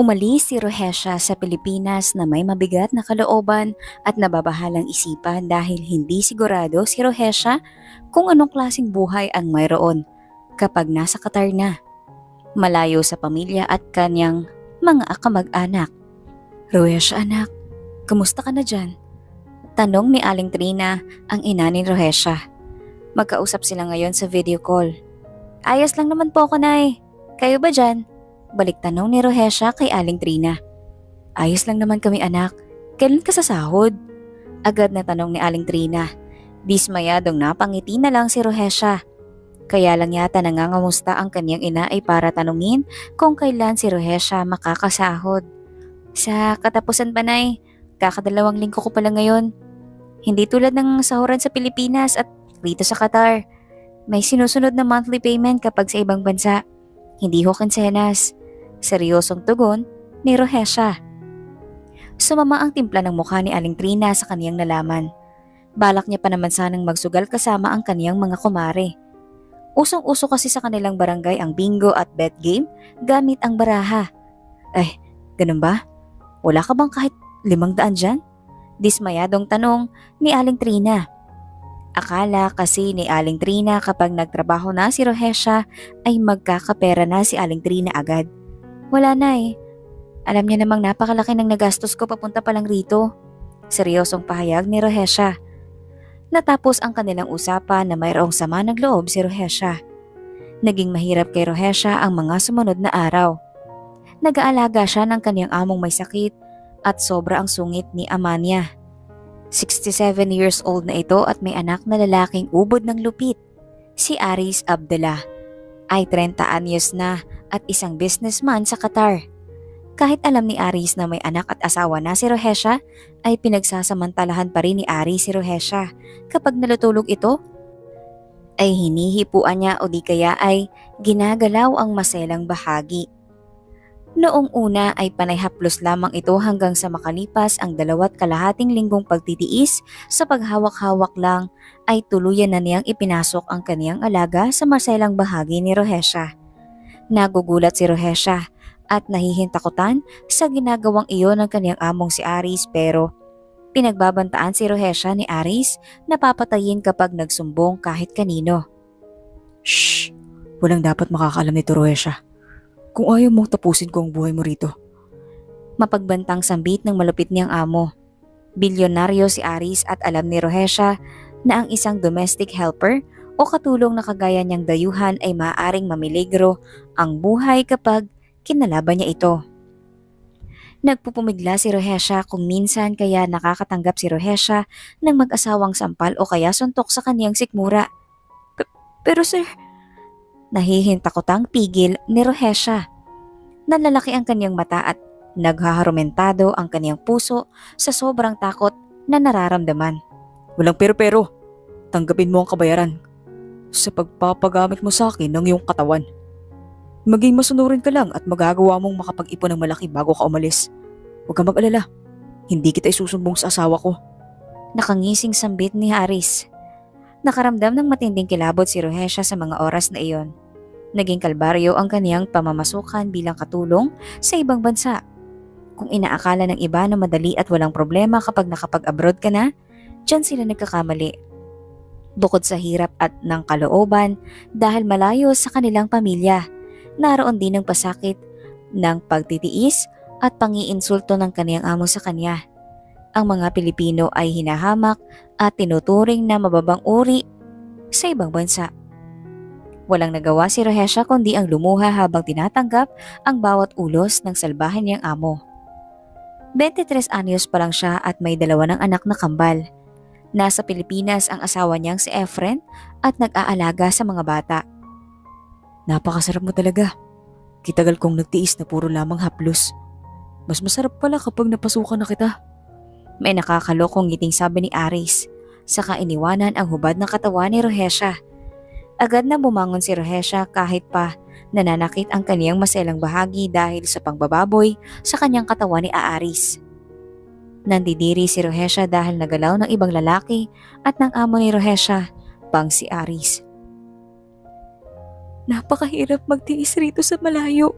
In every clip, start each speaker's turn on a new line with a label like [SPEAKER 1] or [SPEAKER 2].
[SPEAKER 1] Umalis si Rohesha sa Pilipinas na may mabigat na kalooban at nababahalang isipan dahil hindi sigurado si Rohesha kung anong klaseng buhay ang mayroon kapag nasa Qatar na, malayo sa pamilya at kanyang mga kamag-anak. Rohesha anak, kamusta ka na dyan? Tanong ni Aling Trina ang ina ni Rohesha. Magkausap sila ngayon sa video call. Ayos lang naman po ako, Nay. Kayo ba dyan? Balik tanong ni Rohesha kay Aling Trina. Ayos lang naman kami anak. Kailan ka sasahod? Agad na tanong ni Aling Trina. Dismayadong napangiti na lang si Rohesha. Kaya lang yata nangangamusta ang kanyang ina ay para tanungin kung kailan si Rohesha makakasahod. Sa katapusan ba, Nay? Kakadalawang linggo ko pala ngayon. Hindi tulad ng sahuran sa Pilipinas at dito sa Qatar. May sinusunod na monthly payment kapag sa ibang bansa. Hindi ho kinsenas. Seryosong tugon ni Rohesha. Sumama ang timpla ng mukha ni Aling Trina sa kaniyang nalaman. Balak niya pa naman sanang magsugal kasama ang kaniyang mga kumare. Usong-uso kasi sa kanilang barangay ang bingo at bet game gamit ang baraha. Ay, ganun ba? Wala ka bang kahit 500 dyan? Dismayadong tanong ni Aling Trina. Akala kasi ni Aling Trina kapag nagtrabaho na si Rohesha ay magkakapera na si Aling Trina agad. Wala na eh. Alam niya namang napakalaki ng nagastos ko papunta pa lang rito. Seryosong pahayag ni Rohesha. Natapos ang kanilang usapan na mayroong sama ng loob si Rohesha. Naging mahirap kay Rohesha ang mga sumunod na araw. Nag-aalaga siya ng kaniyang among may sakit at sobra ang sungit ni ama niya. 67 years old na ito at may anak na lalaking ubod ng lupit. Si Aris Abdullah ay 30 anyos na at isang businessman sa Qatar. Kahit alam ni Aris na may anak at asawa na si Rohesha, ay pinagsasamantalahan pa rin ni Aris si Rohesha. Kapag nalutulog ito, ay hinihipuan niya o di kaya ay ginagalaw ang maselang bahagi. Noong una ay panay haplos lamang ito hanggang sa makalipas ang 2.5 linggong pagtitiis sa paghawak-hawak lang ay tuluyan na niyang ipinasok ang kaniyang alaga sa maselang bahagi ni Rohesha. Nagugulat si Rohesha at nahihintakutan sa ginagawang iyon ng kaniyang among si Aris pero pinagbabantaan si Rohesha ni Aris na papatayin kapag nagsumbong kahit kanino. Shh! Walang dapat makakaalam nito, Rohesha. Kung ayaw mong tapusin ko ang buhay mo rito. Mapagbantang sambit ng malupit niyang amo. Bilyonaryo si Aris at alam ni Rohesha na ang isang domestic helper o katulong na kagaya niyang dayuhan ay maaaring mamiligro ang buhay kapag kinalaban niya ito. Nagpupumigla si Rohesha kung minsan kaya nakakatanggap si Rohesha ng mag-asawang sampal o kaya suntok sa kaniyang sikmura. Pero sir, nahihintakotang pigil ni Rohesha. Nalalaki ang kaniyang mata at naghaharumentado ang kaniyang puso sa sobrang takot na nararamdaman. Walang pero-pero, tanggapin mo ang kabayaran sa pagpapagamit mo sa akin ng iyong katawan. Maging masunurin ka lang at magagawa mong makapag-ipon ng malaki bago ka umalis. Huwag kang mag-alala, hindi kita isusumbong sa asawa ko. Nakangising sambit ni Aris. Nakaramdam ng matinding kilabot si Rohesha sa mga oras na iyon. Naging kalbaryo ang kaniyang pamamasukan bilang katulong sa ibang bansa. Kung inaakala ng iba na madali at walang problema kapag nakapag-abroad ka na, dyan sila nagkakamali. Bukod sa hirap at ng kalooban dahil malayo sa kanilang pamilya, naroon din ang pasakit ng pagtitiis at pangiinsulto ng kaniyang amo sa kanya. Ang mga Pilipino ay hinahamak at tinuturing na mababang uri sa ibang bansa. Walang nagawa si Rohesha kundi ang lumuha habang tinatanggap ang bawat ulos ng salbahan niyang amo. 23 anyos pa lang siya at may 2 ng anak na kambal. Nasa Pilipinas ang asawa niyang si Efren at nag-aalaga sa mga bata. Napakasarap mo talaga. Kitagal kong nagtiis na puro lamang haplos. Mas masarap pala kapag napasukan na kita. May nakakalokong ngiting sabi ni Aris. Saka iniwanan ang hubad ng katawan ni Rohesha. Agad na bumangon si Rohesha kahit pa nananakit ang kaniyang maselang bahagi dahil sa pangbababoy sa kanyang katawan ni Aris. Nandidiri si Rohesha dahil nagalaw ng ibang lalaki at ng amo ni Rohesha, pang si Aris. Napakahirap magtiis rito sa malayo.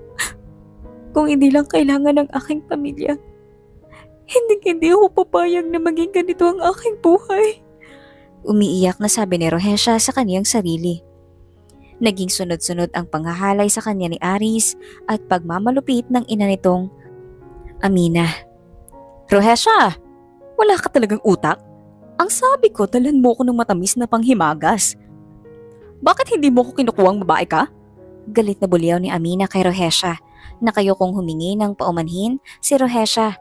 [SPEAKER 1] Kung hindi lang kailangan ng aking pamilya, hindi ako papayag na maging ganito ang aking buhay. Umiiyak na sabi ni Rohesha sa kaniyang sarili. Naging sunod-sunod ang panghahalay sa kanya ni Aris at pagmamalupit ng ina nitong Amina. Rohesha, wala ka talagang utak? Ang sabi ko, dalan mo ko ng matamis na panghimagas. Bakit hindi mo ko kinukuhang babae ka? Galit na bulyaw ni Amina kay Rohesha na kayo kong humingi ng paumanhin si Rohesha.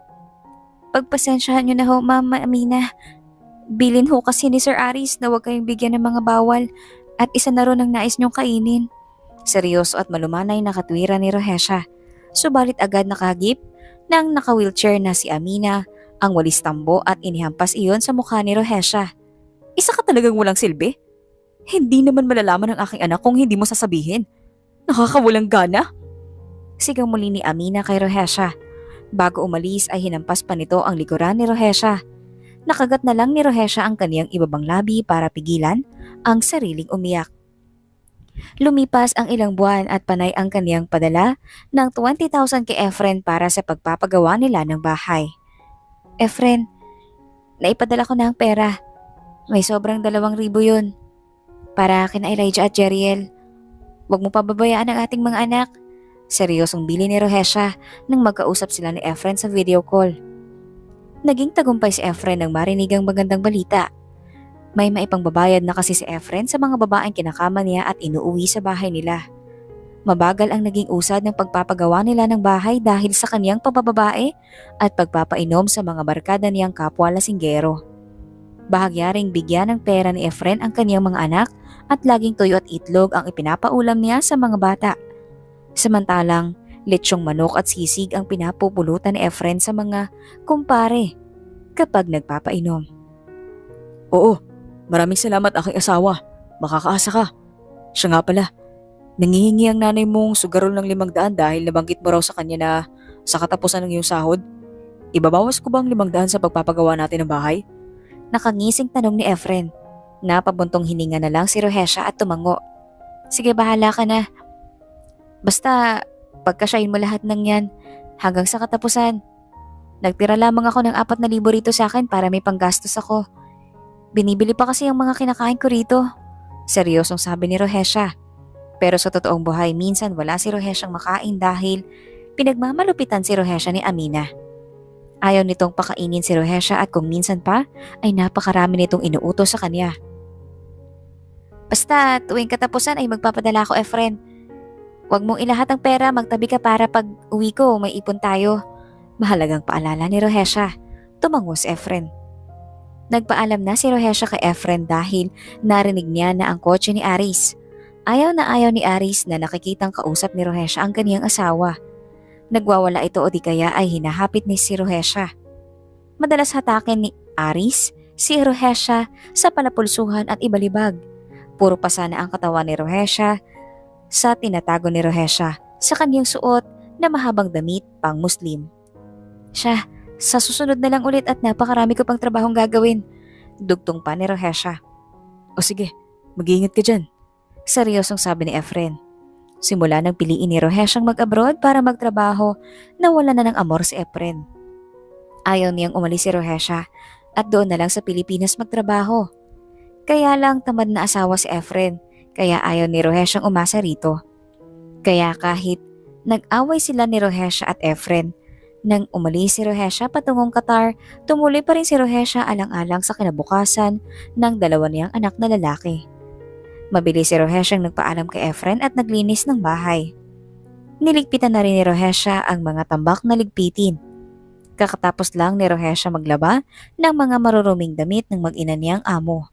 [SPEAKER 1] Pagpasensyahan niyo na ho, Mama Amina. Bilin ho kasi ni Sir Aris na huwag kayong bigyan ng mga bawal at isa na ron ang nais niyong kainin. Seryoso at malumanay na katwiran ni Rohesha. Subalit agad nakagip nang naka-wheelchair na si Amina ang walis tambo at inihampas iyon sa mukha ni Rohesha. Isa ka talagang walang silbi? Hindi naman malalaman ng aking anak kung hindi mo sasabihin. Nakakawalang gana. Sigaw muli ni Amina kay Rohesha. Bago umalis ay hinampas pa nito ang likuran ni Rohesha. Nakagat na lang ni Rohesha ang kaniyang ibabang labi para pigilan ang sariling umiyak. Lumipas ang ilang buwan at panay ang kaniyang padala ng 20,000 kay Efren para sa pagpapagawa nila ng bahay. Efren, naipadala ko na ang pera. May sobrang 2,000 yun. Para kina Elijah at Jeriel. Huwag mo pababayaan ang ating mga anak. Seryosong bili ni Rohesha nang magkausap sila ni Efren sa video call. Naging tagumpay si Efren nang marinig ang magandang balita. May maipangbabayad na kasi si Efren sa mga babaeng kinakama niya at inuuwi sa bahay nila. Mabagal ang naging usad ng pagpapagawa nila ng bahay dahil sa kaniyang pabababae at pagpapainom sa mga barkada niyang kapwa lasinggero. Bahagyaring bigyan ng pera ni Efren ang kaniyang mga anak at laging tuyo at itlog ang ipinapaulam niya sa mga bata. Samantalang, letsyong manok at sisig ang pinapupulutan ni Efren sa mga kumpare kapag nagpapainom. Oo, maraming salamat aking asawa. Makakaasa ka. Siya nga pala, nangihingi ang nanay mong sugarol ng 500 dahil nabanggit mo raw sa kanya na sa katapusan ng iyong sahod. Ibabawas ko bang 500 sa pagpapagawa natin ng bahay? Nakangising tanong ni Efren. Napabuntong hininga na lang si Rohesha at tumango. Sige, bahala ka na. Basta, pagkasyahin mo lahat ng yan hanggang sa katapusan. Nagtira lamang ako ng 4,000 rito sa akin para may panggastos ako. Binibili pa kasi ang mga kinakain ko rito. Seryosong sabi ni Rohesha. Pero sa totoong buhay, minsan wala si Rohesyang makain dahil pinagmamalupitan si Rohesha ni Amina. Ayaw nitong pakainin si Rohesha at kung minsan pa ay napakarami nitong inuutos sa kanya. Basta tuwing katapusan ay magpapadala ako, Efren. Huwag mong ilahat ang pera, magtabi ka para pag uwi ko may ipon tayo. Mahalagang paalala ni Rohesha. Tumango si Efren. Nagpaalam na si Rohesha kay Efren dahil narinig niya na ang kotse ni Aris. Ayaw na ayaw ni Aris na nakikitang kausap ni Rohesha ang kaniyang asawa. Nagwawala ito o di kaya ay hinahapit ni si Rohesha. Madalas hatakin ni Aris si Rohesha sa palapulsuhan at ibalibag. Puro pa sana ang katawan ni Rohesha sa tinatago ni Rohesha sa kaniyang suot na mahabang damit pang Muslim. Siya, sa susunod na lang ulit at napakarami ko pang trabahong gagawin. Dugtong pa ni Rohesha. O sige, mag-iingat ka dyan. Seryosong sabi ni Efren. Simula nang piliin ni Rohesyang mag-abroad para magtrabaho, nawala na ng amor si Efren. Ayaw niyang umalis si Rohesha at doon na lang sa Pilipinas magtrabaho. Kaya lang tamad na asawa si Efren, kaya ayaw ni Rohesyang umasa rito. Kaya kahit nag-away sila ni Rohesha at Efren, nang umalis si Rohesha patungong Qatar, tumuloy pa rin si Rohesha alang-alang sa kinabukasan ng dalawa niyang anak na lalaki. Mabilis si Rohesyang nagpaalam kay Efren at naglinis ng bahay. Niligpitan na rin ni Rohesha ang mga tambak na ligpitin. Kakatapos lang ni Rohesha maglaba ng mga maruruming damit ng mag-ina niyang amo.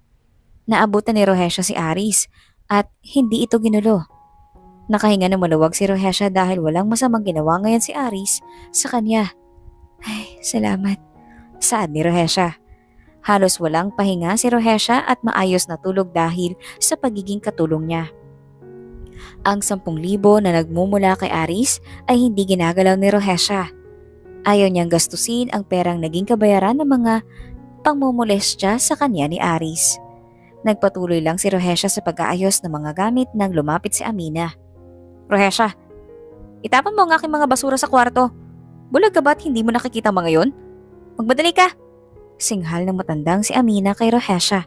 [SPEAKER 1] Naabutan ni Rohesha si Aris at hindi ito ginulo. Nakahinga na maluwag si Rohesha dahil walang masamang ginawa ngayon si Aris sa kanya. Ay, salamat. Saad ni Rohesha. Halos walang pahinga si Rohesha at maayos na tulog dahil sa pagiging katulong niya. Ang 10,000 na nagmumula kay Aris ay hindi ginagalaw ni Rohesha. Ayaw niyang gastusin ang perang naging kabayaran ng mga pangmumulestya sa kanya ni Aris. Nagpatuloy lang si Rohesha sa pag-aayos ng mga gamit nang lumapit si Amina. Rohesha, Itapon mo ang aking mga basura sa kwarto. Bulag ka ba't hindi mo nakikita mga yon? Magmadali ka! Singhal ng matandang si Amina kay Rohesha.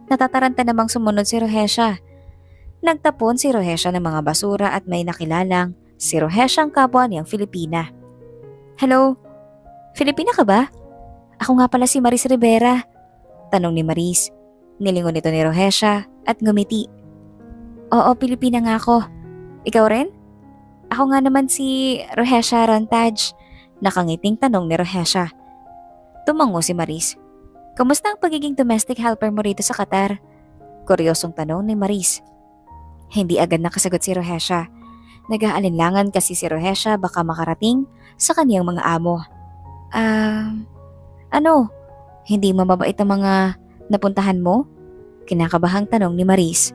[SPEAKER 1] Natataranta namang sumunod si Rohesha. Nagtapon si Rohesha ng mga basura at may nakilalang si Rohesha ang kapwa niyang Filipina. Hello? Filipina ka ba? Ako nga pala si Maris Rivera. Tanong ni Maris. Nilingon nito ni Rohesha at ngumiti. Oo, Pilipina nga ako. Ikaw rin? Ako nga naman si Rohesha Rantaj. Nakangiting tanong ni Rohesha. Tumango si Maris. Kamusta ang pagiging domestic helper mo rito sa Qatar? Kuryosong tanong ni Maris. Hindi agad nakasagot si Rohesha. Nag-aalinlangan kasi si Rohesha baka makarating sa kaniyang mga amo. Ano? Hindi mababait ang mga napuntahan mo? Kinakabahang tanong ni Maris.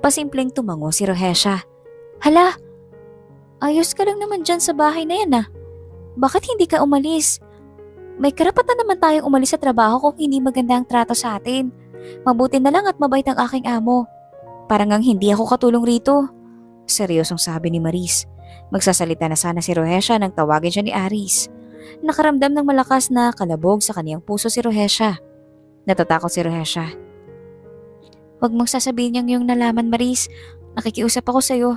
[SPEAKER 1] Pasimpleng tumango si Rohesha. Hala, ayos ka lang naman dyan sa bahay na yan ah. Bakit hindi ka umalis? May karapatan naman tayong umalis sa trabaho kung hindi maganda ang trato sa atin. Mabuti na lang at mabait ang aking amo. Parang ang hindi ako katulong rito. Seryosong sabi ni Maris. Magsasalita na sana si Rohesha nang tawagin siya ni Aris. Nakaramdam ng malakas na kalabog sa kaniyang puso si Rohesha. Natatakot si Rohesha. Huwag mong sasabihin niyang yung nalaman, Maris. Nakikiusap ako sa'yo.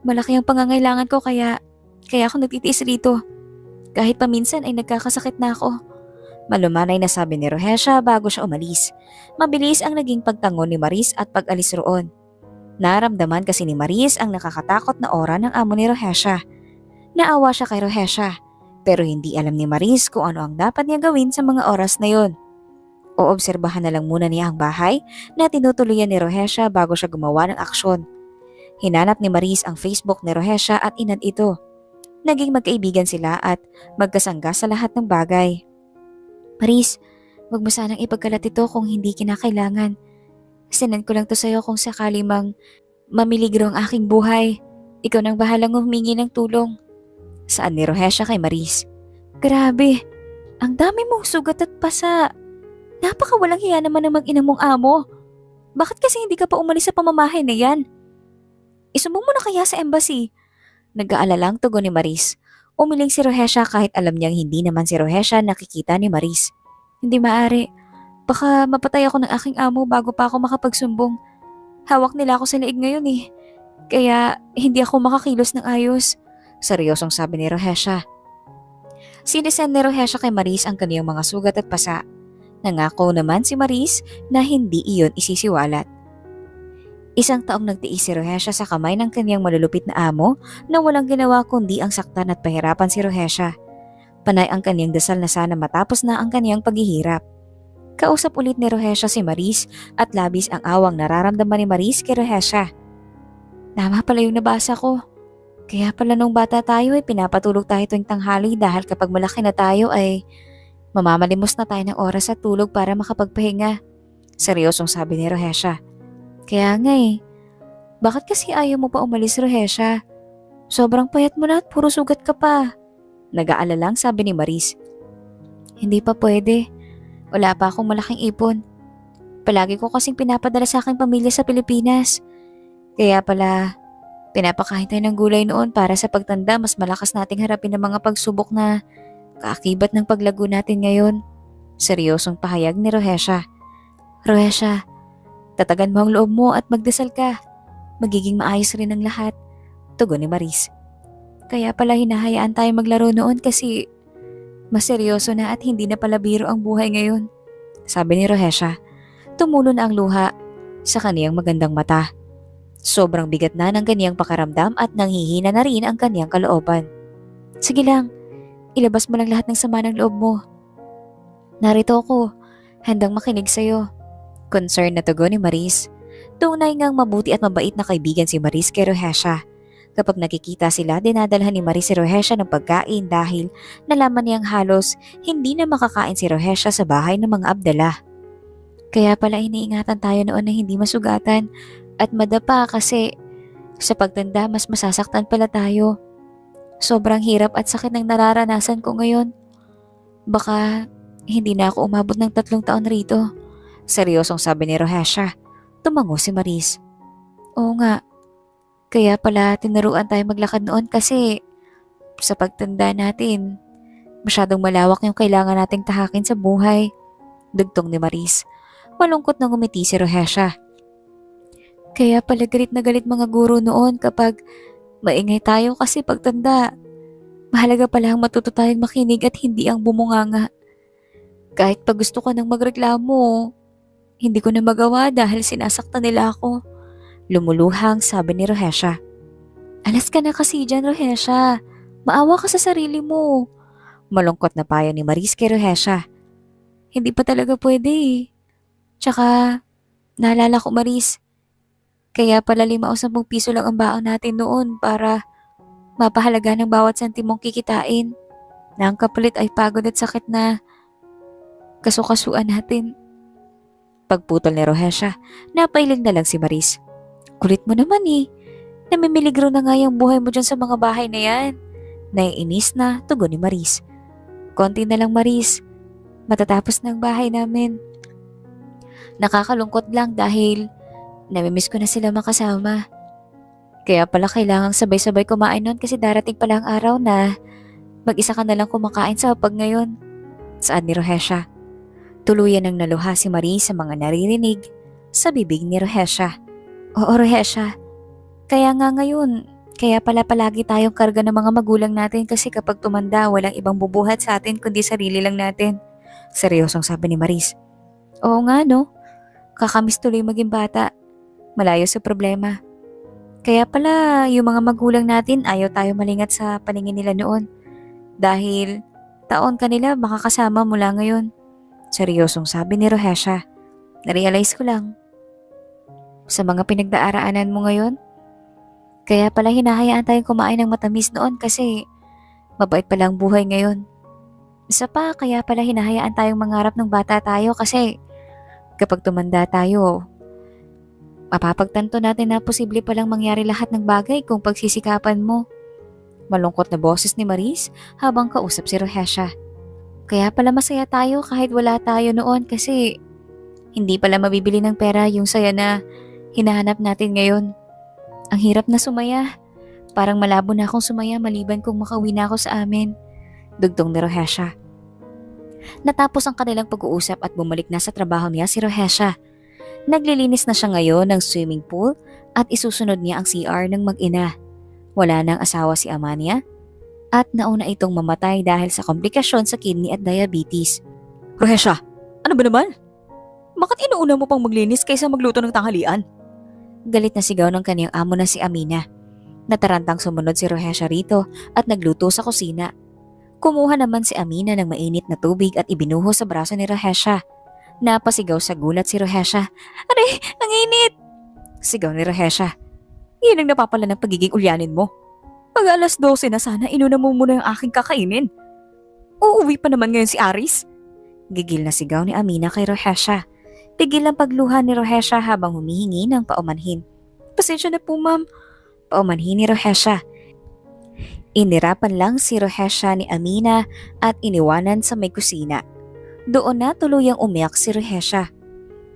[SPEAKER 1] Malaki ang pangangailangan ko kaya ako nagtitiis rito. Kahit paminsan ay nagkakasakit na ako. Malumanay na sabi ni Rohesha bago siya umalis. Mabilis ang naging pagtangon ni Maris at pag-alis roon. Naramdaman kasi ni Maris ang nakakatakot na aura ng amo ni Rohesha. Naawa siya kay Rohesha, pero hindi alam ni Maris kung ano ang dapat niya gawin sa mga oras na yon. Oobserbahan na lang muna niya ang bahay na tinutuluyan ni Rohesha bago siya gumawa ng aksyon. Hinanap ni Maris ang Facebook ni Rohesha at inad ito. Naging magkaibigan sila at magkasangga sa lahat ng bagay. Maris, wag mo sanang ipagkalat ito kung hindi kinakailangan. Sinend ko lang to sa'yo kung sakali mang mamiligro ang aking buhay. Ikaw nang bahalang humingi ng tulong. Saan ni Rohesha kay Maris? Grabe, ang dami mong sugat at pasa. Napakawalang hiya naman ng mag-ina mong amo. Bakit kasi hindi ka pa umalis sa pamamahay na yan? Isumbong mo na kaya sa embassy? Nag-aalalang tugon ni Maris. Umiling si Rohesha kahit alam niyang hindi naman si Rohesha nakikita ni Maris. Hindi maaari. Baka mapatay ako ng aking amo bago pa ako makapagsumbong. Hawak nila ako sa leeg ngayon eh. Kaya hindi ako makakilos ng ayos. Seryosong sabi ni Rohesha. Sinisend ni Rohesha kay Maris ang kaniyang mga sugat at pasa. Nangako naman si Maris na hindi iyon isisiwalat. Isang taong nagtiis si Rohesha sa kamay ng kaniyang malulupit na amo na walang ginawa kundi ang saktan at pahirapan si Rohesha. Panay ang kaniyang dasal na sana matapos na ang kaniyang paghihirap. Kausap ulit ni Rohesha si Maris at labis ang awang nararamdaman ni Maris kay Rohesha. Tama pala yung nabasa ko. Kaya pala nung bata tayo ay pinapatulog tayo tuwing tanghali dahil kapag malaki na tayo ay mamamalimos na tayo ng oras at tulog para makapagpahinga. Seryosong sabi ni Rohesha. Kaya nga eh. Bakit kasi ayaw mo pa umalis, Rohesha? Sobrang payat mo na at puro sugat ka pa. Nag-aalalang sabi ni Maris. Hindi pa pwede. Wala pa akong malaking ipon. Palagi ko kasing pinapadala sa aking pamilya sa Pilipinas. Kaya pala, pinapakain tayo ng gulay noon para sa pagtanda mas malakas nating harapin ang mga pagsubok na kaakibat ng paglago natin ngayon. Seryosong pahayag ni Rohesha. Rohesha, tatagan mo ang loob mo at magdasal ka. Magiging maayos rin ang lahat. Tugon ni Maris. Kaya pala hinahayaan tayo maglaro noon kasi mas seryoso na at hindi na pala biro ang buhay ngayon. Sabi ni Rohesha. Tumulo na ang luha sa kaniyang magandang mata. Sobrang bigat na ng kaniyang pakaramdam at nanghihina na rin ang kaniyang kalooban. Sige lang, ilabas mo lang lahat ng sama ng loob mo. Narito ako, handang makinig sa'yo. Concerned na tugon ni Maris. Tunay ngang mabuti at mabait na kaibigan si Maris kay Rohesha. Kapag nakikita sila, dinadalhan ni Maris si Rohesha ng pagkain dahil nalaman niyang halos hindi na makakain si Rohesha sa bahay ng mga abdala. Kaya pala iniingatan tayo noon na hindi masugatan at madapa kasi sa pagtanda mas masasaktan pala tayo. Sobrang hirap at sakit ng nararanasan ko ngayon. Baka hindi na ako umabot ng 3 taon rito. Seryosong sabi ni Rohesha. Tumango si Maris. Oo nga. Kaya pala tinuruan tayo maglakad noon kasi Sa pagtanda natin, masyadong malawak yung kailangan nating tahakin sa buhay. Dugtong ni Maris. Malungkot na ngumiti si Rohesha. Kaya pala galit na galit mga guro noon kapag maingay tayo kasi pagtanda. Mahalaga pala ang matuto tayong makinig at hindi ang bumunganga. Kahit pag gusto ko nang magreklamo, hindi ko na magawa dahil sinasaktan nila ako. Lumuluhang sabi ni Rohesha. Alas ka na kasi dyan, Rohesha. Maawa ka sa sarili mo. Malungkot na payo ni Maris kay Rohesha. Hindi pa talaga pwede eh. Tsaka, naalala ko Maris, kaya pala 5 o 10 piso lang ang baon natin noon para mapahalaga ng bawat sentimong kikitain. Na ang kapalit ay pagod at sakit na kasukasuan natin. Pagputol ni Rohesha, napailing na lang si Maris. Kulit mo naman eh. Namimiligro na nga yung buhay mo dyan sa mga bahay na yan. Naiinis na tugon ni Maris. Konti na lang Maris. Matatapos na ang bahay namin. Nakakalungkot lang dahil namimiss ko na sila makasama. Kaya pala kailangang sabay-sabay kumain nun kasi darating pala ang araw na mag-isa ka na lang kumakain sa hapag ngayon. Saad ni Rohesha. Tuluyan ng naluha si Marie sa mga naririnig sa bibig ni Rohesha. Oo Rohesha, kaya nga ngayon, kaya pala palagi tayong karga ng mga magulang natin kasi kapag tumanda walang ibang bubuhat sa atin kundi sarili lang natin. Seryosong sabi ni Maris. Oo nga no, kakamiss tuloy maging bata. Malayo sa problema. Kaya pala yung mga magulang natin ayaw tayo malingat sa paningin nila noon. Dahil taon kanila makakasama mula ngayon. Seryosong sabi ni Rohesha. Narealize ko lang. Sa mga pinagdaraanan mo ngayon, kaya pala hinahayaan tayong kumain ng matamis noon kasi mabait pala ang buhay ngayon. Isa pa, kaya pala hinahayaan tayong mangarap ng bata tayo kasi kapag tumanda tayo, mapapagtanto natin na posible palang mangyari lahat ng bagay kung pagsisikapan mo. Malungkot na boses ni Maris habang kausap si Rohesha. Kaya pala masaya tayo kahit wala tayo noon kasi hindi pala mabibili ng pera yung saya na hinahanap natin ngayon. Ang hirap na sumaya. Parang malabo na akong sumaya maliban kung makauwi na ako sa amin. Dugtong ni Rohesha. Natapos ang kanilang pag-uusap at bumalik na sa trabaho niya si Rohesha. Naglilinis na siya ngayon ng swimming pool at isusunod niya ang CR ng mag-ina. Wala nang asawa si Amania at nauna itong mamatay dahil sa komplikasyon sa kidney at diabetes. Rohesha, ano ba naman? Bakit inuuna mo pang maglinis kaysa magluto ng tanghalian? Galit na sigaw ng kaniyang amo na si Amina. Natarantang sumunod si Rohesha rito at nagluto sa kusina. Kumuha naman si Amina ng mainit na tubig at ibinuho sa braso ni Rohesha. Napasigaw sa gulat si Rohesha. Aray, ang init! Sigaw ni Rohesha. Yan ang napapala ng pagiging ulyanin mo. Pag 12:00 na sana, inuna mo muna yung aking kakainin. Uuwi pa naman ngayon si Aris. Gigil na sigaw ni Amina kay Rohesha. Tigil ang pagluha ni Rohesha habang humihingi ng paumanhin. Pasensya na po ma'am. Paumanhin ni Rohesha. Inirapan lang si Rohesha ni Amina at iniwanan sa may kusina. Doon na tuluyang umiyak si Rohesha.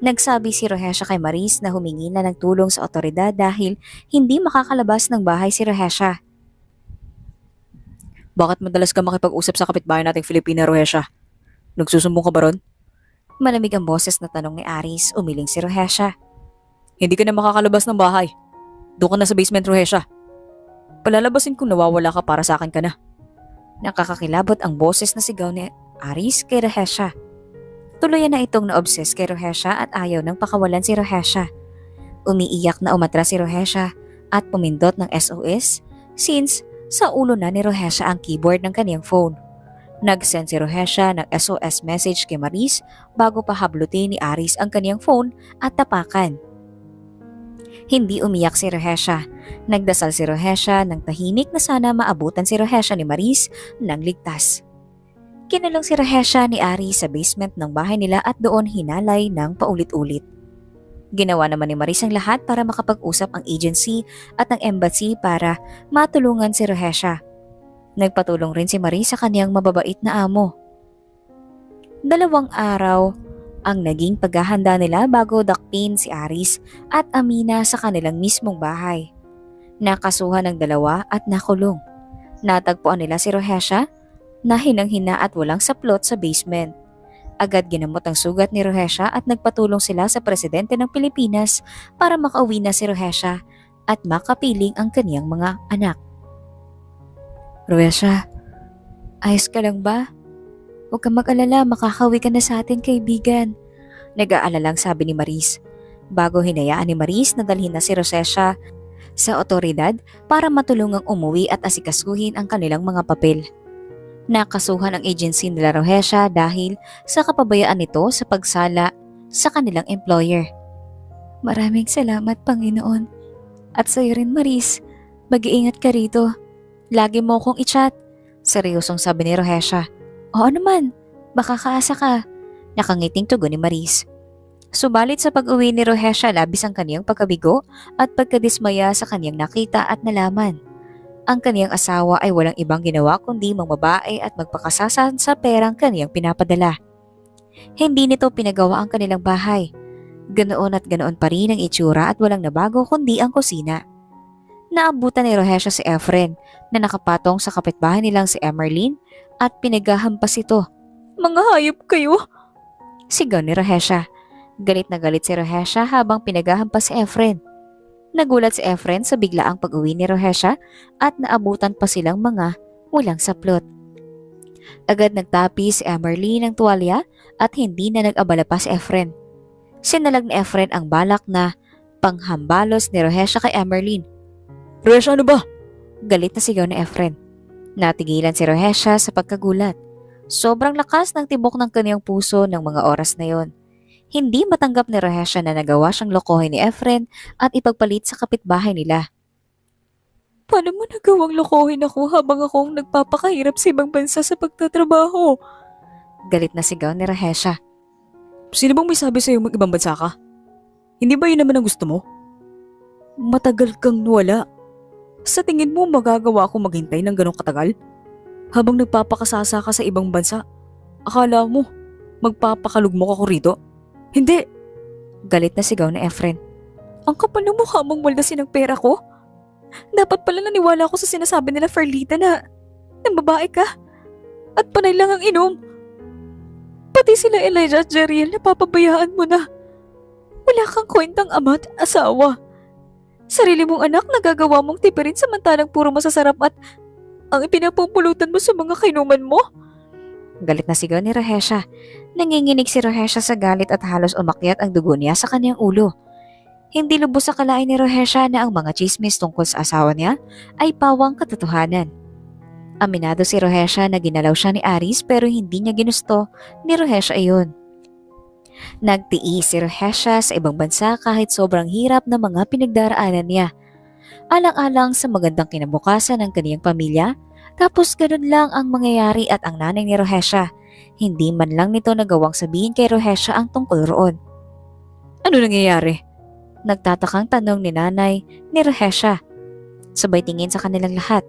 [SPEAKER 1] Nagsabi si Rohesha kay Maris na humingi na ng tulong sa otoridad dahil hindi makakalabas ng bahay si Rohesha. Bakit madalas ka makipag-usap sa kapitbahay nating Filipina, Rohesha? Nagsusumbong ka ba ron? Malamig ang boses na tanong ni Aris, umiling si Rohesha. Hindi ka na makakalabas ng bahay. Doon ka na sa basement, Rohesha. Palalabasin kung nawawala ka para sa akin ka na. Nakakakilabot ang boses na sigaw ni Aris kay Rohesha. Tuluyan na itong na-obsess kay Rohesha at ayaw nang pakawalan si Rohesha. Umiiyak na umatras si Rohesha at pumindot ng SOS since sa ulo na ni Rohesha ang keyboard ng kaniyang phone. Nag-send si Rohesha ng SOS message kay Maris bago pa hablutin ni Aris ang kaniyang phone at tapakan. Hindi umiyak si Rohesha. Nagdasal si Rohesha ng tahimik na sana maabutan si Rohesha ni Maris ng ligtas. Kinulong si Rohesha ni Aris sa basement ng bahay nila at doon hinalay ng paulit-ulit. Ginawa naman ni Maris ang lahat para makapag-usap ang agency at ang embassy para matulungan si Rohesha. Nagpatulong rin si Maris sa kaniyang mababait na amo. 2 araw ang naging paghahanda nila bago dakpin si Aris at Amina sa kanilang mismong bahay. Nakasuhan ng 2 at nakulong. Natagpuan nila si Rohesha na hinang-hina at walang saplot sa basement. Agad ginamot ang sugat ni Rohesha at nagpatulong sila sa presidente ng Pilipinas para makauwi na si Rohesha at makapiling ang kaniyang mga anak. Rohesha, ayos ka lang ba? Huwag kang mag-alala, makakauwi ka na sa atin, kaibigan. Nag-aalalang sabi ni Maris. Bago hinayaan ni Maris na dalhin na si Rohesha sa otoridad para matulungang umuwi at asikasuhin ang kanilang mga papel. Nakasuhan ang agency nila Rohesha dahil sa kapabayaan nito sa pagsala sa kanilang employer. Maraming salamat, Panginoon. At sa iyo rin, Maris. Mag-iingat ka rito. Lagi mo akong i-chat. Seryosong sabi ni Rohesha. Oo naman, makakaasa ka. Nakangiting tugon ni Maris. Subalit sa pag-uwi ni Rohesha, labis ang kaniyang pagkabigo at pagkadismaya sa kaniyang nakita at nalaman. Ang kaniyang asawa ay walang ibang ginawa kundi mangbabae at magpakasasan sa perang kaniyang pinapadala. Hindi nito pinagawa ang kanilang bahay. Ganoon at ganoon pa rin ang itsura at walang nabago kundi ang kusina. Naabutan ni Rohesha si Efren na nakapatong sa kapitbahay nilang si Emerlyn at pinagahampas ito. Mga hayop kayo! Sigaw ni Rohesha. Galit na galit si Rohesha habang pinagahampas si Efren. Nagulat si Efren sa biglaang pag-uwi ni Rohesha at naabutan pa silang mga walang saplot. Agad nagtapi si Emerlyn ng tuwalya at hindi na nag-abala pa si Efren. Sinalag ni Efren ang balak na panghambalos ni Rohesha kay Emerlyn. Rohesha, ano ba? Galit na sigaw ni Efren. Natigilan si Rohesha sa pagkagulat. Sobrang lakas ng tibok ng kaniyang puso ng mga oras na yon. Hindi matanggap ni Rohesha na nagawa siyang lokohin ni Efren at ipagpalit sa kapitbahay nila. Paano mo nagawang lokohin ako habang akong nagpapakahirap sa ibang bansa sa pagtatrabaho? Galit na sigaw ni Rohesha. Sino bang may sabi sa'yo mag-ibang bansa ka? Hindi ba yun naman ang gusto mo? Matagal kang nawala. Sa tingin mo magagawa akong maghintay ng ganong katagal? Habang nagpapakasasa ka sa ibang bansa, akala mo magpapakalugmok ako rito? Hindi! Galit na sigaw ni Efren. Ang kapal ng mukha mong waldasin ng pera ko? Dapat pala naniwala ako sa sinasabi nila Ferlita na babae ka at panay lang ang inom. Pati sila Elijah at Jeriel napapabayaan mo na. Wala kang kwentang ama at asawa. Sarili mong anak nagagawa mong tipirin samantalang puro masasarap at ang ipinapupulutan mo sa mga kainuman mo? Galit na sigaw ni Rohesha. Nanginginig si Rohesha sa galit at halos umakyat ang dugo niya sa kanyang ulo. Hindi lubos sa kalain ni Rohesha na ang mga chismis tungkol sa asawa niya ay pawang katotohanan. Aminado si Rohesha na ginalaw siya ni Aris pero hindi niya ginusto ni Rohesha iyon. Nagtiis si Rohesha sa ibang bansa kahit sobrang hirap na mga pinagdaraanan niya. Alang-alang sa magandang kinabukasan ng kaniyang pamilya, tapos ganun lang ang mangyayari at ang nanay ni Rohesha. Hindi man lang nito nagawang sabihin kay Rohesha ang tungkol roon. Ano nangyayari? Nagtatakang tanong ni nanay ni Rohesha. Sabay tingin sa kanilang lahat.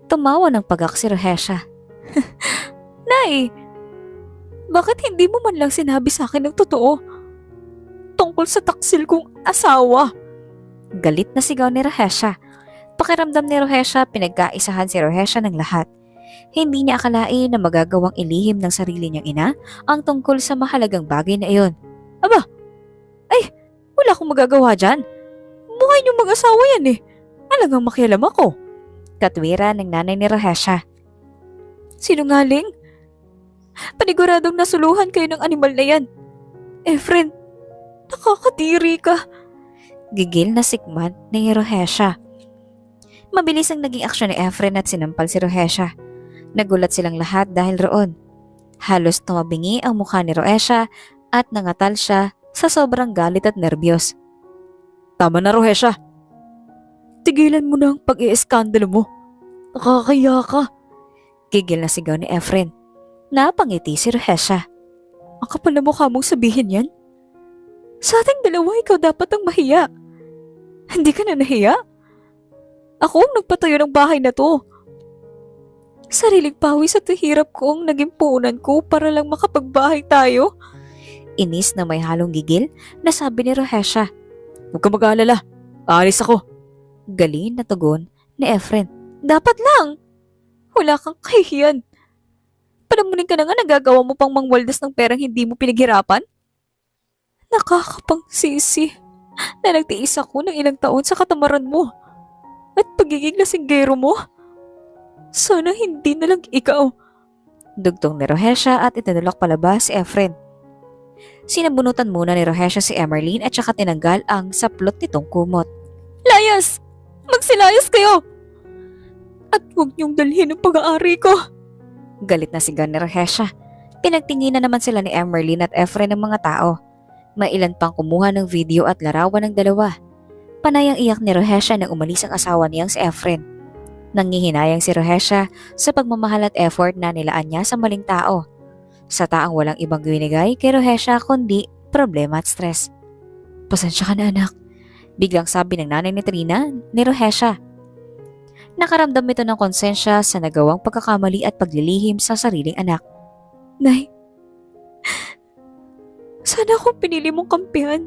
[SPEAKER 1] Tumawa ng pagak si Rohesha. Nay, bakit hindi mo man lang sinabi sa akin ng totoo? Tungkol sa taksil kong asawa. Galit na sigaw ni Rohesha. Pakiramdam ni Rohesha pinagkaisahan si Rohesha ng lahat. Hindi niya akalain na magagawang ilihim ng sarili niyang ina ang tungkol sa mahalagang bagay na iyon. Aba, ay, wala akong magagawa dyan. Buhay niyong mag-asawa yan eh. Alagang makialam ako. Katwira ng nanay ni Rohesha. Sinungaling? Paniguradong nasuluhan kayo ng animal na yan. Efren, nakakadiri ka. Gigil na sikman ni Rohesha. Mabilis ang naging aksyon ni Efren at sinampal si Rohesha. Nagulat silang lahat dahil roon. Halos tumabingi ang mukha ni Rohesha at nangatal siya sa sobrang galit at nerbiyos. Tama na, Rohesha. Tigilan mo na ang pag-ieskandalo mo. Nakakaya ka. Gigil na sigaw ni Efren. Napangiti si Rohesha. Ang kapal na mukha mong sabihin yan? Sa ating dalawa ikaw dapat ang mahiya. Hindi ka na nahiya? Ako ang nagpatayo ng bahay na to. Sariling pawis at hirap ko ang naging puunan ko para lang makapagbahay tayo. Inis na may halong gigil na sabi ni Rohesha. Huwag ka mag-aalala. Aalis ako. Galing na tugon ni Efren. Dapat lang. Wala kang kahihiyan. Palamunin ka na nga, nagagawa mo pang mangwaldas ng perang hindi mo pinaghirapan? Nakakapangsisi na nagtiis ako ng ilang taon sa katamaran mo at pagiging lasinggero mo. Sana hindi na lang ikaw. Dugtong ni Rohesha at itinulak palabas si Efren. Sinabunutan muna ni Rohesha si Emerlyn at saka tinanggal ang saplot nitong kumot. Layas! Magsilayas kayo! At huwag niyong dalhin ang pag-aari ko. Galit na sigaw ni Rohesha. Pinagtingin na naman sila ni Emerlyn at Efren ng mga tao. May ilan pang kumuha ng video at larawan ng dalawa. Panay ang iyak ni Rohesha nang umalis ang asawa niyang si Efren. Nanghihinayang si Rohesha sa pagmamahal at effort na nilaan niya sa maling tao. Sa taang walang ibang binigay kay Rohesha kundi problema at stress. Pasensya ka na anak, biglang sabi ng nanay ni Trina ni Rohesha. Nakaramdam ito ng konsensya sa nagawang pagkakamali at paglilihim sa sariling anak. Nay, sana akong pinili mong kampihan.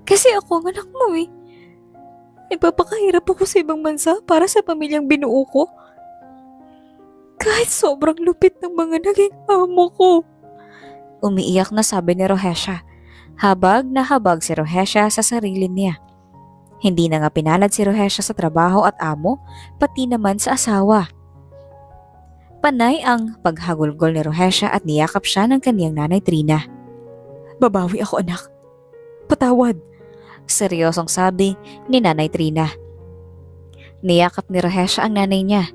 [SPEAKER 1] Kasi ako ang anak mo eh. Nagpapakahirap ako sa ibang bansa para sa pamilyang binuo ko. Kahit sobrang lupit ng mga naging amo ko. Umiiyak na sabi ni Rohesha. Habag na habag si Rohesha sa sarili niya. Hindi na nga pinalad si Rohesha sa trabaho at amo, pati naman sa asawa. Panay ang paghagulgol ni Rohesha at niyakap siya ng kaniyang nanay Trina. Babawi ako anak. Patawad. Seryosong sabi ni Nanay Trina. Niyakap ni Rohesha ang nanay niya.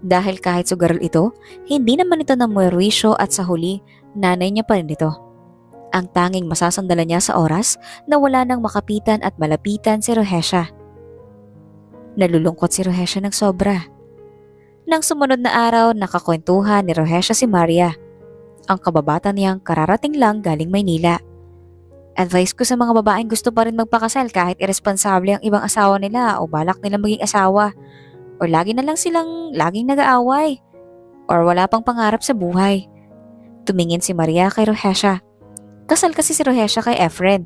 [SPEAKER 1] Dahil kahit sugaral ito, hindi naman ito namuerwisyo at sa huli, nanay niya pa rin ito. Ang tanging masasandalan niya sa oras na wala nang makapitan at malapitan si Rohesha. Nalulungkot si Rohesha ng sobra. Nang sumunod na araw, nakakwentuhan ni Rohesha si Maria. Ang kababata niyang kararating lang galing Maynila. Advice ko sa mga babaeng gusto pa rin magpakasal kahit irresponsable ang ibang asawa nila o balak nilang maging asawa. O lagi na lang silang laging nag-aaway. Or wala pang pangarap sa buhay. Tumingin si Maria kay Rohesha. Kasal kasi si Rohesha kay Efren.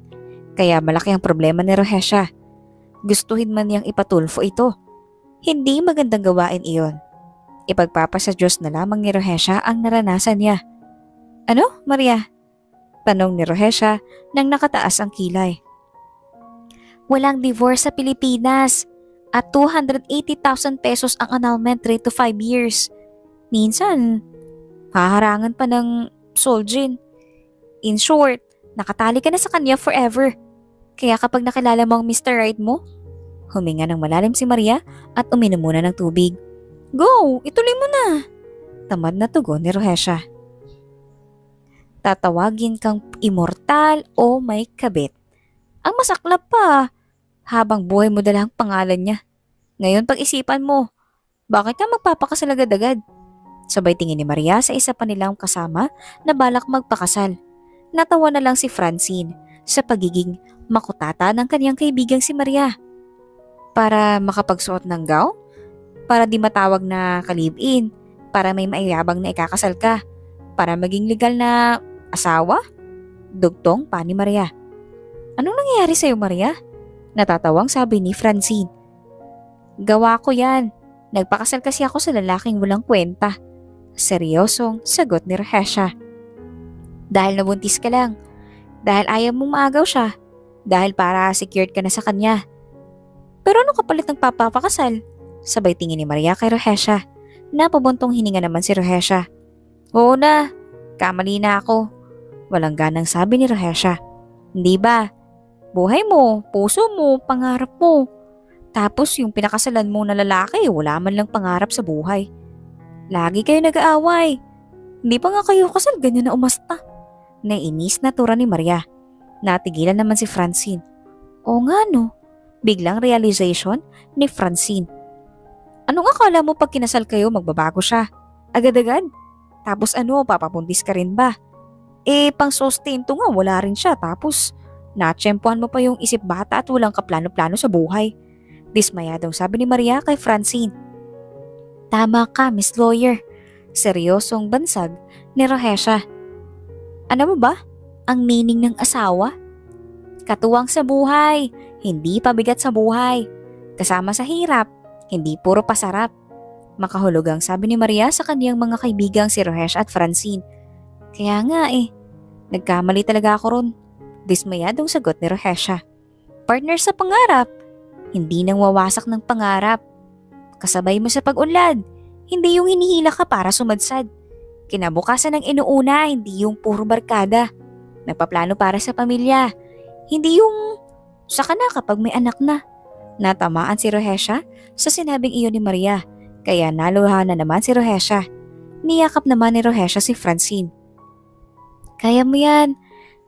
[SPEAKER 1] Kaya malaki ang problema ni Rohesha. Gustuhin man niyang ipatulfo ito. Hindi magandang gawain iyon. Ipagpapasa Diyos na lamang ni Rohesha ang naranasan niya. Ano, Maria? Tanong ni Rohesha nang nakataas ang kilay. Walang divorce sa Pilipinas at 280,000 pesos ang annulment rate to 5 years. Minsan, haharangan pa ng soljin. In short, nakatali ka na sa kanya forever. Kaya kapag nakilala mo ang Mr. Right mo, huminga ng malalim si Maria at uminom muna ng tubig. Go! Ituloy mo na! Tamad na tugon ni Rohesha. Tatawagin kang immortal o may kabit. Ang masaklap pa, habang buhay mo dalang pangalan niya. Ngayon pag-isipan mo, bakit ka magpapakasal agad-agad? Sabay tingin ni Maria sa isa pa nilang kasama na balak magpakasal. Natawa na lang si Francine sa pagiging makutata ng kanyang kaibigang si Maria. Para makapagsuot ng gown? Para di matawag na ka-live-in? Para may maiyabang na ikakasal ka? Para maging legal na asawa? Dugtong pa ni Maria. Anong nangyayari sa'yo, Maria? Natatawang sabi ni Francine. Gawa ko yan. Nagpakasal kasi ako sa lalaking walang kwenta. Seryosong sagot ni Rohesha. Dahil nabuntis ka lang. Dahil ayaw mong maagaw siya. Dahil para secured ka na sa kanya. Pero ano kapalit ng papapakasal? Sabay tingin ni Maria kay Rohesha. Napabuntong hininga naman si Rohesha. Oo na, kamali na ako. Walang ganang sabi ni Rohesha. Hindi ba? Buhay mo, puso mo, pangarap mo. Tapos yung pinakasalan mo na lalaki, wala man lang pangarap sa buhay. Lagi kayo nag-aaway. Hindi pa nga kayo kasal, ganyan na umasta. Nainis na tura ni Maria. Natigilan naman si Francine. Oo nga no, biglang realization ni Francine. Anong akala mo pag kinasal kayo magbabago siya? Agad-agad? Tapos ano, papabuntis ka rin ba? Pang sustento nga wala rin siya tapos natsyempohan mo pa yung isip bata at walang kaplano-plano sa buhay. Dismayadong sabi ni Maria kay Francine. Tama ka, Miss Lawyer. Seryosong bansag ni Rohesha. Ano mo ba? Ang meaning ng asawa? Katuwang sa buhay, hindi pabigat sa buhay. Kasama sa hirap, hindi puro pasarap. Makahulog ang sabi ni Maria sa kaniyang mga kaibigang si Rohesha at Francine. Kaya nga nagkamali talaga ako ron. Dismayadong sagot ni Rohesha. Partner sa pangarap. Hindi nang wawasak ng pangarap. Kasabay mo sa pag-unlad. Hindi yung hinihila ka para sumadsad. Kinabukasan ng inuuna, hindi yung puro barkada. Nagpaplano para sa pamilya. Hindi yung saka na kapag may anak na. Natamaan si Rohesha sa sinabing iyon ni Maria. Kaya naluha na naman si Rohesha. Niyakap naman ni Rohesha si Francine. Kaya mo yan.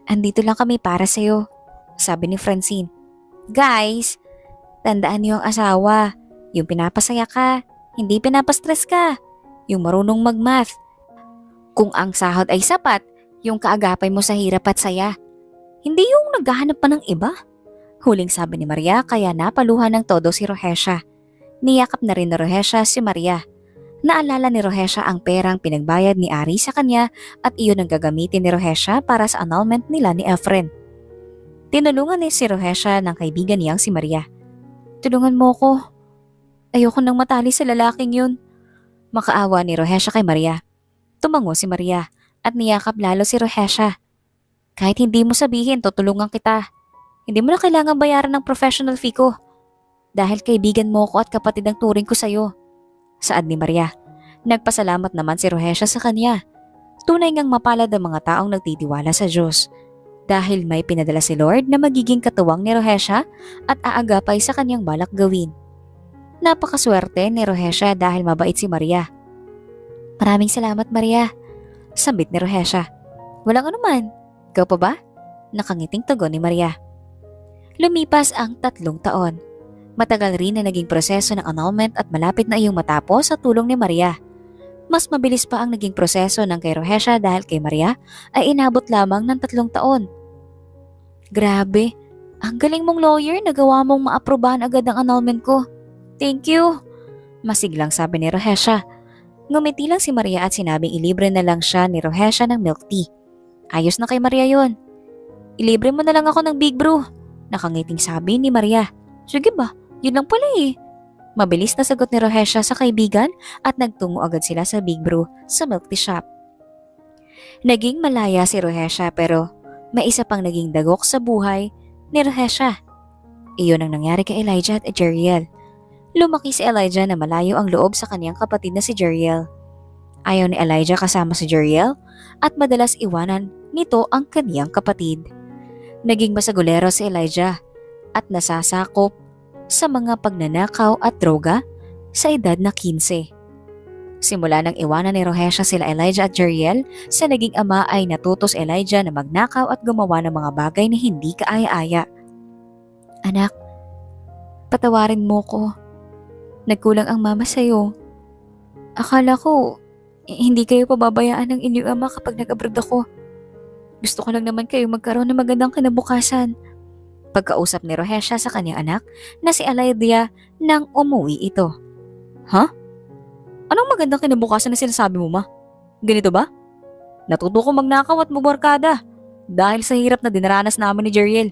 [SPEAKER 1] Andito lang kami para sa'yo, sabi ni Francine. Guys, tandaan niyo ang asawa. Yung pinapasaya ka, hindi pinapastress ka. Yung marunong mag-math. Kung ang sahod ay sapat, yung kaagapay mo sa hirap at saya. Hindi yung naghahanap pa ng iba. Huling sabi ni Maria kaya napaluhan ng todo si Rohesha. Niyakap na rin ni Rohesha si Maria. Naalala ni Rohesha ang perang pinagbayad ni Ari sa kanya at iyon ang gagamitin ni Rohesha para sa annulment nila ni Efren. Tinulungan ni si Rohesha ng kaibigan niyang si Maria. Tulungan mo ko. Ayoko nang matali sa lalaking yun. Makaawa ni Rohesha kay Maria. Tumango si Maria at niyakap lalo si Rohesha. Kahit hindi mo sabihin, tutulungan kita. Hindi mo na kailangan bayaran ng professional fee ko. Dahil kaibigan mo ko at kapatid ang turing ko sa'yo. Saad ni Maria. Nagpasalamat naman si Rohesha sa kanya. Tunay ngang mapalad ang mga taong nagtitiwala sa Diyos. Dahil may pinadala si Lord na magiging katuwang ni Rohesha at aagapay sa kanyang balak gawin. Napakaswerte ni Rohesha dahil mabait si Maria. Maraming salamat Maria, sabit ni Rohesha. Walang anuman. Ikaw pa ba? Nakangiting tugon ni Maria. Lumipas ang 3 taon. Matagal rin na naging proseso ng annulment at malapit na iyong matapos sa tulong ni Maria. Mas mabilis pa ang naging proseso ng kay Rohesha dahil kay Maria ay inabot lamang ng 3 taon. Grabe, ang galing mong lawyer, nagawa mong maaprobahan agad ang annulment ko. Thank you, masiglang sabi ni Rohesha. Ngumiti lang si Maria at sinabing ilibre na lang siya ni Rohesha ng milk tea. Ayos na kay Maria yon. Ilibre mo na lang ako ng big brew, nakangiting sabi ni Maria. Sige ba? Yun lang pala Mabilis na sagot ni Rohesha sa kaibigan at nagtungo agad sila sa Big Brew sa milk tea shop. Naging malaya si Rohesha pero may isa pang naging dagok sa buhay ni Rohesha. Iyon ang nangyari kay Elijah at Jeriel. Lumaki si Elijah na malayo ang loob sa kaniyang kapatid na si Jeriel. Ayaw ni Elijah kasama si Jeriel at madalas iwanan nito ang kaniyang kapatid. Naging masagulero si Elijah at nasasakop sa mga pagnanakaw at droga sa edad na 15. Simula nang iwanan ni Rohesha sila Elijah at Jeriel, sa naging ama ay natutos Elijah na magnakaw at gumawa ng mga bagay na hindi kaaya-aya. Anak, patawarin mo ko. Nagkulang ang mama sa'yo. Akala ko, hindi kayo pababayaan ng inyong ama kapag nag-abroad ako. Gusto ko lang naman kayo magkaroon ng magandang kinabukasan. Pagkausap ni Rohesha sa kanyang anak na si Elijah nang umuwi ito. Ha? Anong magandang kinabukasan na sinasabi mo, ma? Ganito ba? Natuto ko magnakaw at mubarkada dahil sa hirap na dinaranas namin ni Jeriel.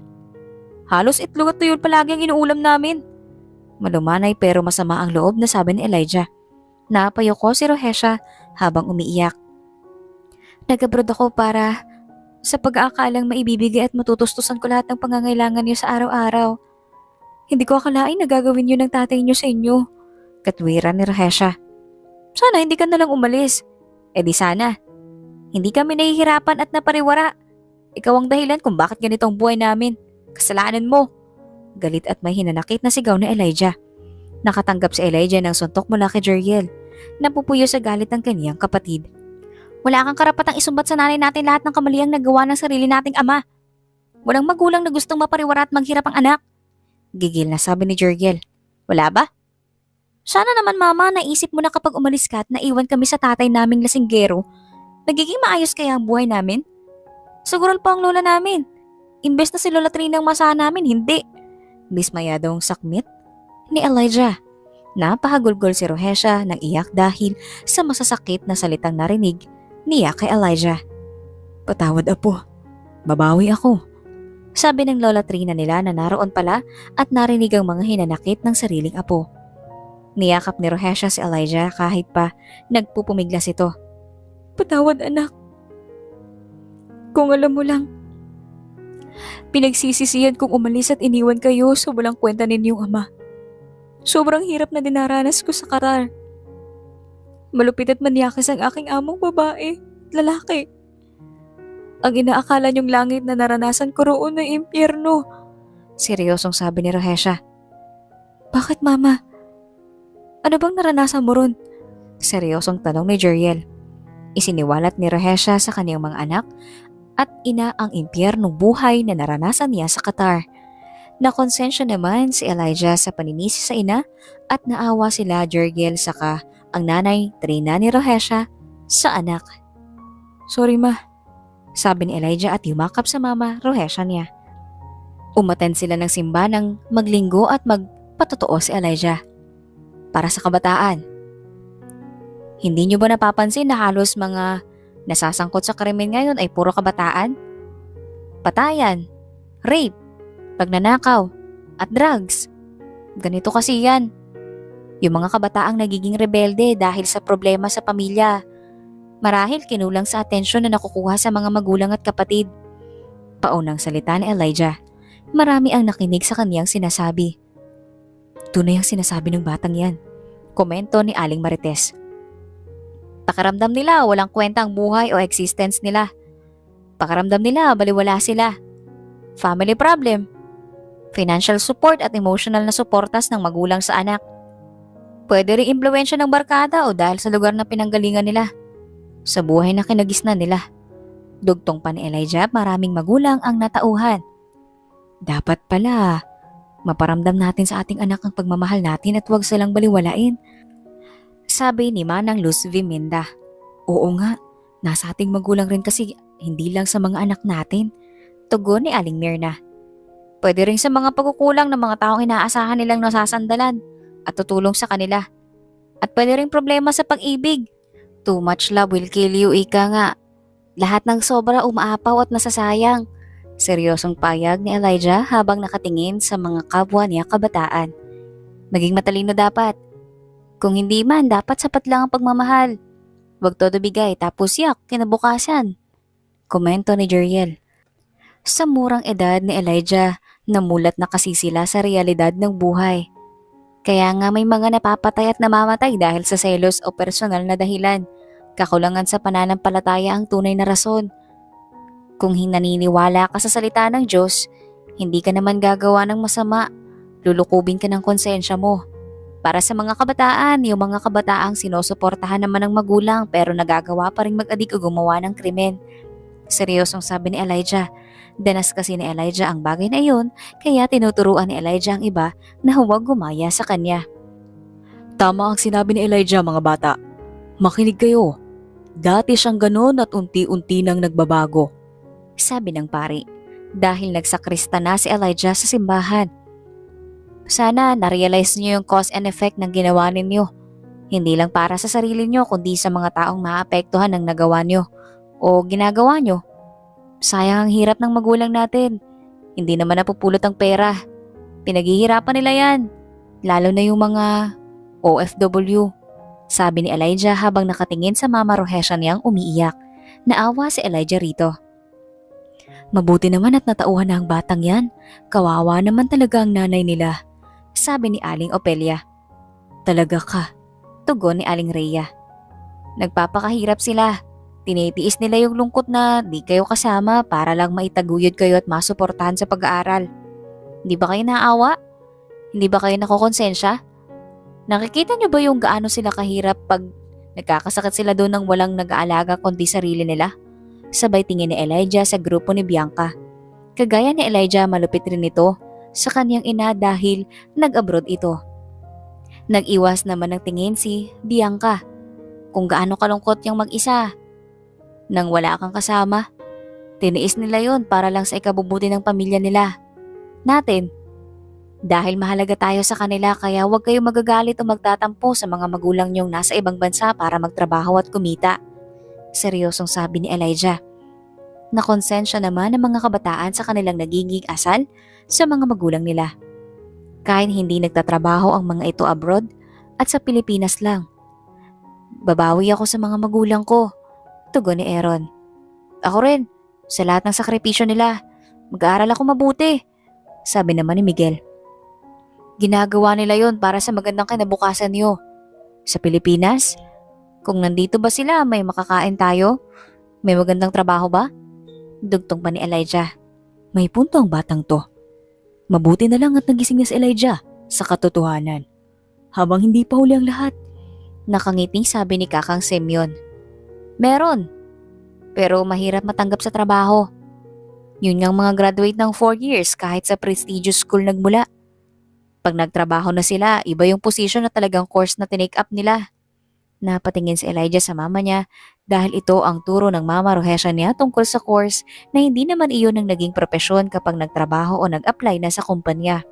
[SPEAKER 1] Halos itlog at tuyol palagi ang inuulam namin. Malumanay pero masama ang loob na sabi ni Elijah. Napayoko si Rohesha habang umiiyak. Nag-abroad ako para sa pag-aakalang maibibigay at matutustusan ko lahat ng pangangailangan niyo sa araw-araw. Hindi ko akalain na gagawin yun ng tatay niyo sa inyo. Katwiran ni Rohesha. Sana hindi ka nalang umalis. E di sana. Hindi kami nahihirapan at napariwara. Ikaw ang dahilan kung bakit ganito ang buhay namin. Kasalanan mo. Galit at may hinanakit na sigaw ni Elijah. Nakatanggap si Elijah ng suntok mula kay Jeriel. Napupuyo sa galit ng kaniyang kapatid. Wala kang karapatang isumbat sa nanay natin lahat ng kamaliang nagawa ng sarili nating ama. Walang magulang na gustong mapariwara at maghirap ang anak. Gigil na sabi ni Jeriel. Wala ba? Sana naman mama, naisip mo na kapag umalis ka at naiwan kami sa tatay naming lasinggero, nagiging maayos kaya ang buhay namin? Sugural pa ang lola namin. Imbes na si Lola Trina ang masahan namin, hindi. Dismayadong sakmit ni Elijah. Napahagulgol si Rohesha ng iyak dahil sa masasakit na salitang narinig niya kay Elijah. Patawad apo, babawi ako. Sabi ng Lola Trina nila na naroon pala at narinig ang mga hinanakit ng sariling apo. Niyakap ni Rohesha si Elijah kahit pa nagpupumiglas ito. Patawad anak. Kung alam mo lang, pinagsisisihan kong umalis at iniwan kayo sa walang kwenta ninyong ama. Sobrang hirap na dinaranas ko sa karar. Malupit at manyakas ang aking among babae, lalaki. Ang inaakala niyong langit na naranasan ko roon ay impyerno. Seryosong sabi ni Rohesha. Bakit mama? Ano bang naranasan mo ron? Seryosong tanong ni Jeriel. Isiniwalat ni Rohesha sa kaniyang mga anak at ina ang impyernong buhay na naranasan niya sa Qatar. Nakonsensya naman si Elijah sa paninisi sa ina at naawa sila Jeriel saka ang nanay trina ni Rohesha sa anak. Sorry ma, sabi ni Elijah at yumakap sa mama Rohesha niya. Umattend sila ng simba ng maglinggo at magpatotoo si Elijah. Para sa kabataan. Hindi niyo ba napapansin na halos mga nasasangkot sa krimen ngayon ay puro kabataan? Patayan, rape, pagnanakaw, at drugs. Ganito kasi yan. Yung mga kabataang nagiging rebelde dahil sa problema sa pamilya. Marahil kinulang sa atensyon na nakukuha sa mga magulang at kapatid. Paunang salita ni Elijah. Marami ang nakinig sa kaniyang sinasabi. Tunay ang sinasabi ng batang yan. Komento ni Aling Marites. Pakiramdam nila walang kwenta ang buhay o existence nila. Pakiramdam nila baliwala sila. Family problem. Financial support at emotional na suportas ng magulang sa anak. Pwede rin impluwensya ng barkada o dahil sa lugar na pinanggalingan nila. Sa buhay na kinagisnan nila. Dugtong pa ni Elijah, maraming magulang ang natauhan. Dapat pala, maparamdam natin sa ating anak ang pagmamahal natin at huwag silang baliwalain. Sabi ni Manang Luz Viminda. Oo nga, nasa ating magulang rin kasi hindi lang sa mga anak natin. Tugon ni Aling Mirna. Pwede rin sa mga pagkukulang ng mga taong inaasahan nilang nasasandalan at tutulong sa kanila. At pwede rin problema sa pag-ibig. Too much love will kill you, ika nga. Lahat ng sobra umaapaw at nasasayang. Seryosong payag ni Elijah habang nakatingin sa mga kapwa niya kabataan. Maging matalino dapat. Kung hindi man, dapat sapat lang ang pagmamahal. Huwag todo bigay tapos yak, kinabukasan. Komento ni Jeriel. Sa murang edad ni Elijah, namulat na kasi sila sa realidad ng buhay. Kaya nga may mga napapatay at namamatay dahil sa selos o personal na dahilan. Kakulangan sa pananampalataya ang tunay na rason. Kung naniniwala ka sa salita ng Diyos, hindi ka naman gagawa ng masama. Lulukubin ka ng konsensya mo. Para sa mga kabataan, yung mga kabataang sinusuportahan naman ng magulang pero nagagawa pa rin mag-adik o gumawa ng krimen. Seryosong sabi ni Elijah. Danas kasi ni Elijah ang bagay na iyon, kaya tinuturuan ni Elijah ang iba na huwag gumaya sa kanya. Tama ang sinabi ni Elijah, mga bata. Makinig kayo. Dati siyang ganon at unti-unti nang nagbabago. Sabi ng pari, dahil nagsakrista na si Elijah sa simbahan. Sana na-realize niyo yung cause and effect ng ginawa ninyo. Hindi lang para sa sarili niyo kundi sa mga taong maapektuhan ng nagawa niyo o ginagawa niyo. Sayang ang hirap ng magulang natin. Hindi naman napupulot ang pera. Pinaghihirapan nila yan. Lalo na yung mga OFW. Sabi ni Elijah habang nakatingin sa Mama Rohesha niyang umiiyak. Naawa si Elijah rito. Mabuti naman at natauhan na ang batang yan. Kawawa naman talaga ang nanay nila. Sabi ni Aling Opelia. Talaga ka. Tugon ni Aling Rhea. Nagpapakahirap sila. Tinitiis nila yung lungkot na di kayo kasama para lang maitaguyod kayo at masuportahan sa pag-aaral. Hindi ba kayo naawa? Hindi ba kayo nakokonsensya? Nakikita niyo ba yung gaano sila kahirap pag nagkakasakit sila doon ng walang nag-aalaga kundi sarili nila? Sabay tingin ni Elijah sa grupo ni Bianca. Kagaya ni Elijah, malupit rin ito sa kanyang ina dahil nag-abroad ito. Nag-iwas naman ng tingin si Bianca kung gaano kalungkot yung mag-isa. Nang wala kang kasama, tiniis nila yon para lang sa ikabubuti ng pamilya nila. Natin. Dahil mahalaga tayo sa kanila kaya huwag kayong magagalit o magtatampo sa mga magulang niyong nasa ibang bansa para magtrabaho at kumita. Seryosong sabi ni Elijah. Nakonsensya naman ng mga kabataan sa kanilang nagiging asal sa mga magulang nila. Kahit hindi nagtatrabaho ang mga ito abroad, at sa Pilipinas lang. Babawi ako sa mga magulang ko, tugon ni Aaron. Ako rin, sa lahat ng sakripisyo nila, mag-aaral ako mabuti, sabi naman ni Miguel. Ginagawa nila yon para sa magandang kinabukasan niyo. Sa Pilipinas, kung nandito ba sila may makakain tayo? May magandang trabaho ba? Dugtong pa ni Elijah. May punto ang batang to. Mabuti na lang at nagising na si Elijah sa katotohanan. Habang hindi pa huli ang lahat, nakangiting sabi ni Kakang Semyon. Meron, pero mahirap matanggap sa trabaho. Yun ngang mga graduate ng 4 years kahit sa prestigious school nagmula. Pag nagtrabaho na sila, iba yung position na talagang course na tinake up nila. Napatingin si Elijah sa mama niya dahil ito ang turo ng mama Rohesha niya tungkol sa course na hindi naman iyon ang naging propesyon kapag nagtrabaho o nag-apply na sa kumpanya.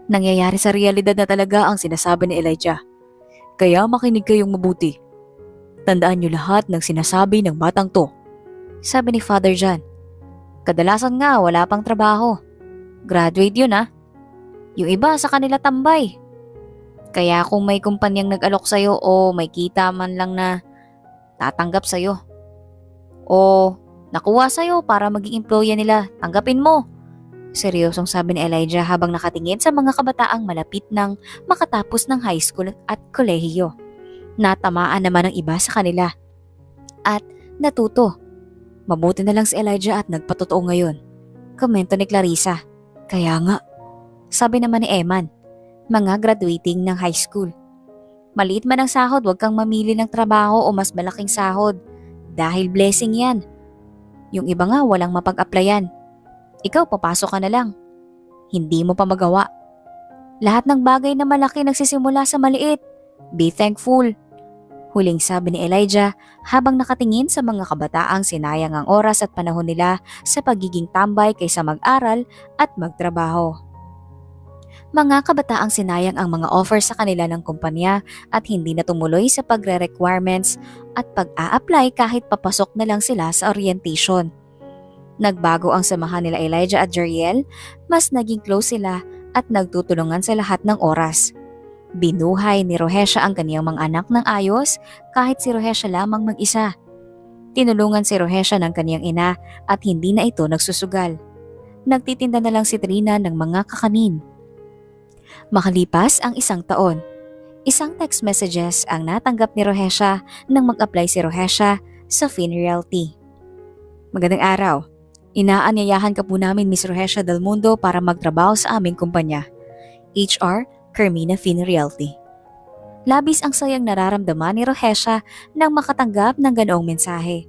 [SPEAKER 1] Nangyayari sa realidad na talaga ang sinasabi ni Elijah. Kaya makinig kayong mabuti. Tandaan niyo lahat ng sinasabi ng batang to, sabi ni Father John. Kadalasan nga wala pang trabaho. Graduate yun Yung iba sa kanila tambay. Kaya kung may kumpanyang nag-alok sa'yo o may kita man lang na tatanggap sa'yo o nakuha sa'yo para maging employee nila, tanggapin mo. Seryosong sabi ni Elijah habang nakatingin sa mga kabataang malapit ng makatapos ng high school at kolehiyo. Natamaan naman ang iba sa kanila. At natuto. Mabuti na lang si Elijah at nagpatotoo ngayon. Komento ni Clarissa. Kaya nga, sabi naman ni Eman, mga graduating ng high school. Maliit man ang sahod, huwag kang mamili ng trabaho o mas malaking sahod. Dahil blessing yan. Yung iba nga walang mapag-applyan. Ikaw papasok ka na lang. Hindi mo pa magawa. Lahat ng bagay na malaki nagsisimula sa maliit. Be thankful. Huling sabi ni Elijah habang nakatingin sa mga kabataang sinayang ang oras at panahon nila sa pagiging tambay kaysa mag-aral at magtrabaho. Mga kabataang sinayang ang mga offer sa kanila ng kumpanya at hindi na tumuloy sa pagre-requirements at pag-a-apply kahit papasok na lang sila sa orientation. Nagbago ang samahan nila Elijah at Jeriel, mas naging close sila at nagtutulungan sa lahat ng oras. Binuhay ni Rohesha ang kaniyang mga anak ng ayos kahit si Rohesha lamang mag-isa. Tinulungan si Rohesha ng kaniyang ina at hindi na ito nagsusugal. Nagtitinda na lang si Trina ng mga kakanin. Makalipas ang 1 taon, isang text messages ang natanggap ni Rohesha nang mag-apply si Rohesha sa Finrealty. Magandang araw. Inaanyayahan ka po namin Miss Rohesha Del Mundo para magtrabaho sa aming kumpanya. HR Carmina Finrealty. Labis ang sayang nararamdaman ni Rohesha nang makatanggap ng ganoong mensahe.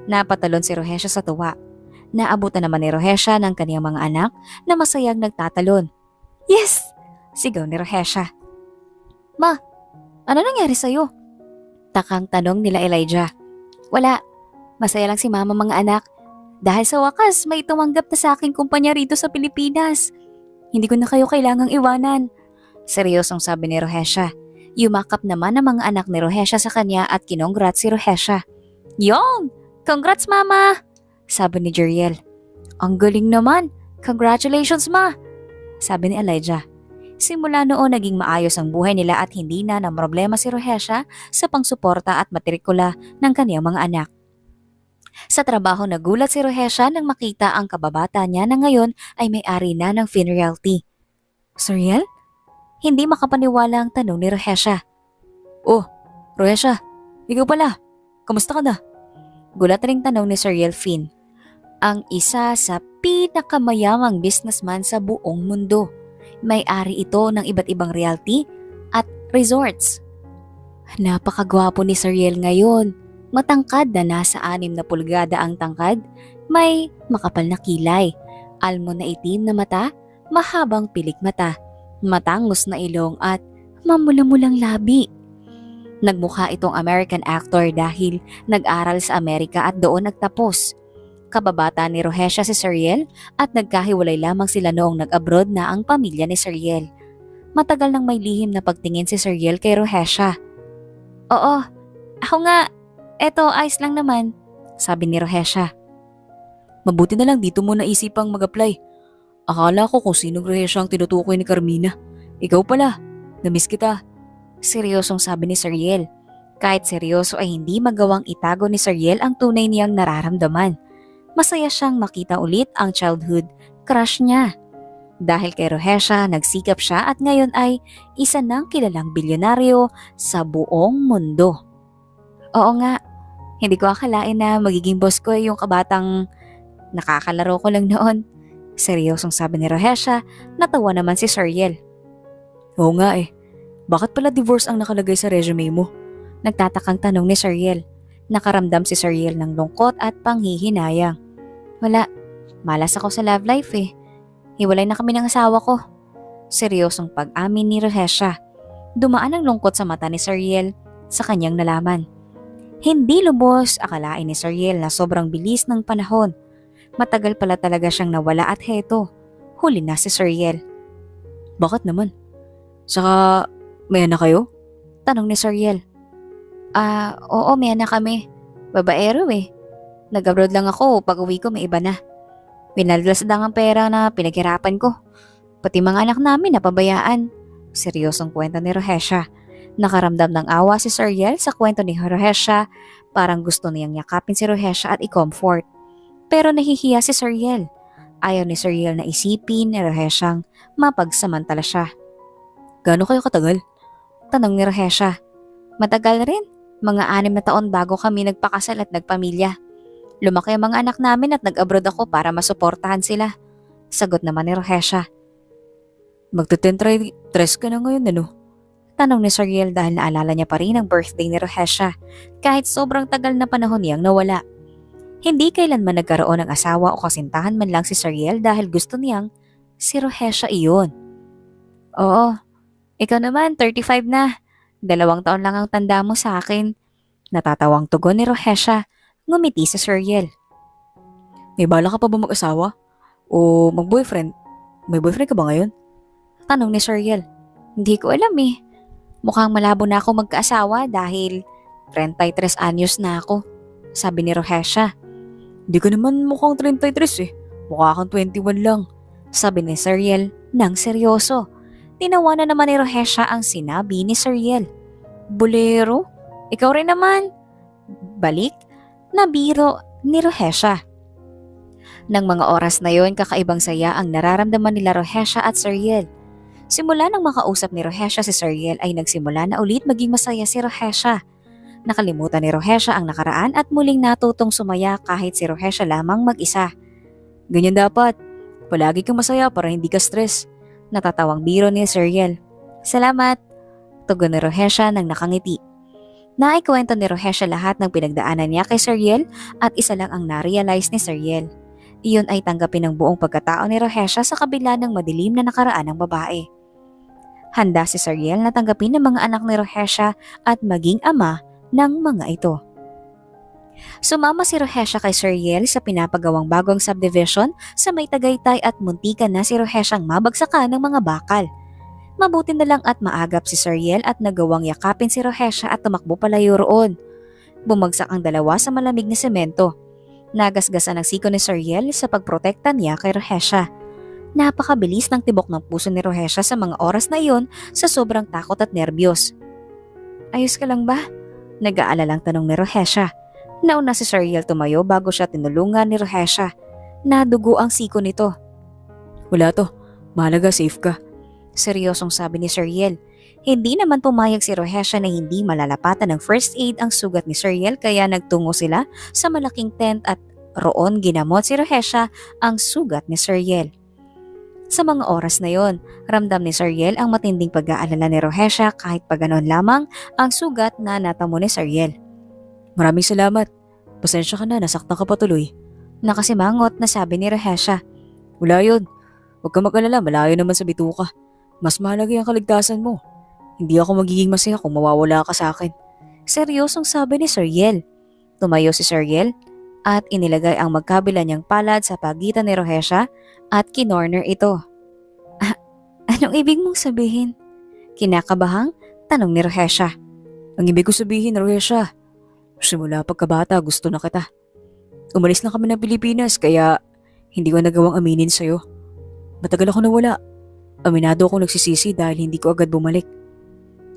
[SPEAKER 1] Napatalon si Rohesha sa tuwa. Naabutan naman ni Rohesha ng kaniyang mga anak na masayang nagtatalon. Yes! Sigaw ni Rohesha. Ma, ano nangyari sa'yo? Takang tanong nila Elijah. Wala, masaya lang si mama mga anak. Dahil sa wakas may tumanggap na sa aking kumpanya rito sa Pilipinas. Hindi ko na kayo kailangang iwanan. Seryosong sabi ni Rohesha. Yumakap naman ang mga anak ni Rohesha sa kanya at kinongrats si Rohesha. Yong! Congrats mama! Sabi ni Jeriel. Ang galing naman! Congratulations ma! Sabi ni Elijah. Simula noon naging maayos ang buhay nila at hindi na problema si Rohesha sa pangsuporta at matrikula ng kaniyang mga anak. Sa trabaho nagulat si Rohesha nang makita ang kababata niya na ngayon ay may-ari na ng Finrealty. Suriel? Hindi makapaniwala ang tanong ni Rohesha. Oh, Rohesha, ikaw pala. Kamusta ka na? Gulat ring tanong ni Suriel Fin. Ang isa sa pinakamayamang businessman sa buong mundo. May-ari ito ng iba't ibang realty at resorts. Napakagwapo ni Suriel ngayon. Matangkad na nasa 6 na pulgada ang tangkad, may makapal na kilay, almond na itim na mata, mahabang pilik mata, matangos na ilong at mamula-mulang labi. Nagmukha itong American actor dahil nag-aral sa Amerika at doon nagtapos. Kababata ni Rohesha si Suriel at nagkahiwalay lamang sila noong nag-abroad na ang pamilya ni Suriel. Matagal nang may lihim na pagtingin si Suriel kay Rohesha. Oo, ako nga. Eto, ayos lang naman, sabi ni Rohesha. Mabuti na lang dito mo naisipang mag-apply. Akala ko kung sinong Rohesha ang tinutukoy ni Carmina. Ikaw pala, namiss kita. Seryosong sabi ni Sariel. Kahit seryoso ay hindi magawang itago ni Sariel ang tunay niyang nararamdaman. Masaya siyang makita ulit ang childhood crush niya. Dahil kay Rohesha, nagsikap siya at ngayon ay isa ng kilalang bilyonaryo sa buong mundo. Oo nga, hindi ko akalain na magiging boss ko yung kabatang nakakalaro ko lang noon. Seryosong sabi ni Rohesha, natawa naman si Sariel. Oo nga eh, bakit pala divorce ang nakalagay sa resume mo? Nagtatakang tanong ni Sariel. Nakaramdam si Sariel ng lungkot at panghihinayang. Wala, malas ako sa love life eh. Hiwalay na kami ng asawa ko. Seryosong pag-amin ni Rohesha. Dumaan ang lungkot sa mata ni Sariel sa kanyang nalaman. Hindi lubos akalain ni Sariel na sobrang bilis ng panahon. Matagal pala talaga siyang nawala at heto, huli na si Sariel. Bakit naman? Saka may anak kayo? Tanong ni Sariel. Oo, may anak kami. Babaero eh. Nag-abroad lang ako, pag uwi ko may iba na. Pinaldas lang ang pera na pinaghirapan ko. Pati mga anak namin napabayaan. Seryosong kwento ni Rohesha. Nakaramdam ng awa si Sariel sa kwento ni Rohesha. Parang gusto niyang yakapin si Rohesha at i-comfort. Pero nahihiya si Sariel. Ayaw ni Sariel na isipin ni Roheshang mapagsamantala siya. Gaano kayo katagal? Tanong ni Rohesha. Matagal rin. Mga 6 na taon bago kami nagpakasal at nagpamilya. Lumaki ang mga anak namin at nag-abroad ako para masuportahan sila. Sagot naman ni Rohesha. Magte-10 ka na ngayon ano? Tanong ni Sariel dahil naalala niya pa rin ang birthday ni Rohesha kahit sobrang tagal na panahon niyang nawala. Hindi kailanman nagkaroon ng asawa o kasintahan man lang si Sariel dahil gusto niyang si Rohesha iyon. Oo, ikaw naman 35 na. 2 taon lang ang tanda mo sa akin. Natatawang tugon ni Rohesha. Ngumiti si Sariel. May bala ka pa ba mag-asawa? O mag-boyfriend? May boyfriend ka ba ngayon? Tanong ni Sariel. Hindi ko alam eh. Mukhang malabo na ako magkaasawa dahil 33 anyos na ako. Sabi ni Rohesha. Hindi ka naman mukhang 33 eh. Mukha kang 21 lang. Sabi ni Sariel nang seryoso. Tinawa na naman ni Rohesha ang sinabi ni Sariel. Bolero? Ikaw rin naman. Balik? Nabiro ni Rohesha. Nang mga oras na yon, kakaibang saya ang nararamdaman nila Rohesha at Sariel. Simula nang makausap ni Rohesha si Sariel ay nagsimula na ulit maging masaya si Rohesha. Nakalimutan ni Rohesha ang nakaraan at muling natutong sumaya kahit si Rohesha lamang mag-isa. Ganyan dapat. Palagi kang masaya para hindi ka stress. Natatawang biro ni Sariel. Salamat. Tugon ni Rohesha nang nakangiti. Naikwento ni Rohesha lahat ng pinagdaanan niya kay Sariel at isa lang ang na-realize ni Sariel. Iyon ay tanggapin ng buong pagkatao ni Rohesha sa kabila ng madilim na nakaraan ng babae. Handa si Sariel na tanggapin ng mga anak ni Rohesha at maging ama ng mga ito. Sumama si Rohesha kay Sariel sa pinapagawang bagong subdivision sa may Tagaytay at muntikan na si Roheshang mabagsakan ng mga bakal. Mabuti na lang at maagap si Sariel at nagawang yakapin si Rohesha at tumakbo palayo roon. Bumagsak ang dalawa sa malamig na semento. Nagasgasan ang siko ni Sariel sa pagprotekta niya kay Rohesha. Napakabilis ng tibok ng puso ni Rohesha sa mga oras na iyon sa sobrang takot at nerbiyos. Ayos ka lang ba? Nag-aalalang tanong ni Rohesha. Nauna si Sariel tumayo bago siya tinulungan ni Rohesha. Nadugo ang siko nito. Wala to. Mahalaga safe ka. Seryosong sabi ni Sariel. Hindi naman pumayag si Rohesha na hindi malalapatan ng first aid ang sugat ni Sariel kaya nagtungo sila sa malaking tent at roon ginamot si Rohesha ang sugat ni Sariel. Sa mga oras na yon, ramdam ni Sariel ang matinding pag-aalala ni Rohesha kahit pa ganon lamang ang sugat na natamo ni Sariel. Maraming salamat. Pasensya ka na, nasaktan ka patuloy. Nakasimangot na sabi ni Rohesha. Wala yun. Huwag ka mag-alala, malayo naman sa bituka. Mas mahalaga yung kaligtasan mo. Hindi ako magiging masaya kung mawawala ka sa akin. Seryosong sabi ni Sariel. Tumayo si Sariel at inilagay ang magkabila niyang palad sa pagitan ni Rohesha at kinorner ito. Anong ibig mong sabihin? Kinakabahang tanong ni Rohesha. Ang ibig ko sabihin, Rohesha, simula pagkabata gusto na kita. Umalis lang kami ng Pilipinas kaya hindi ko nagawang aminin sa'yo. Matagal ako nawala. Aminado akong nagsisisi dahil hindi ko agad bumalik.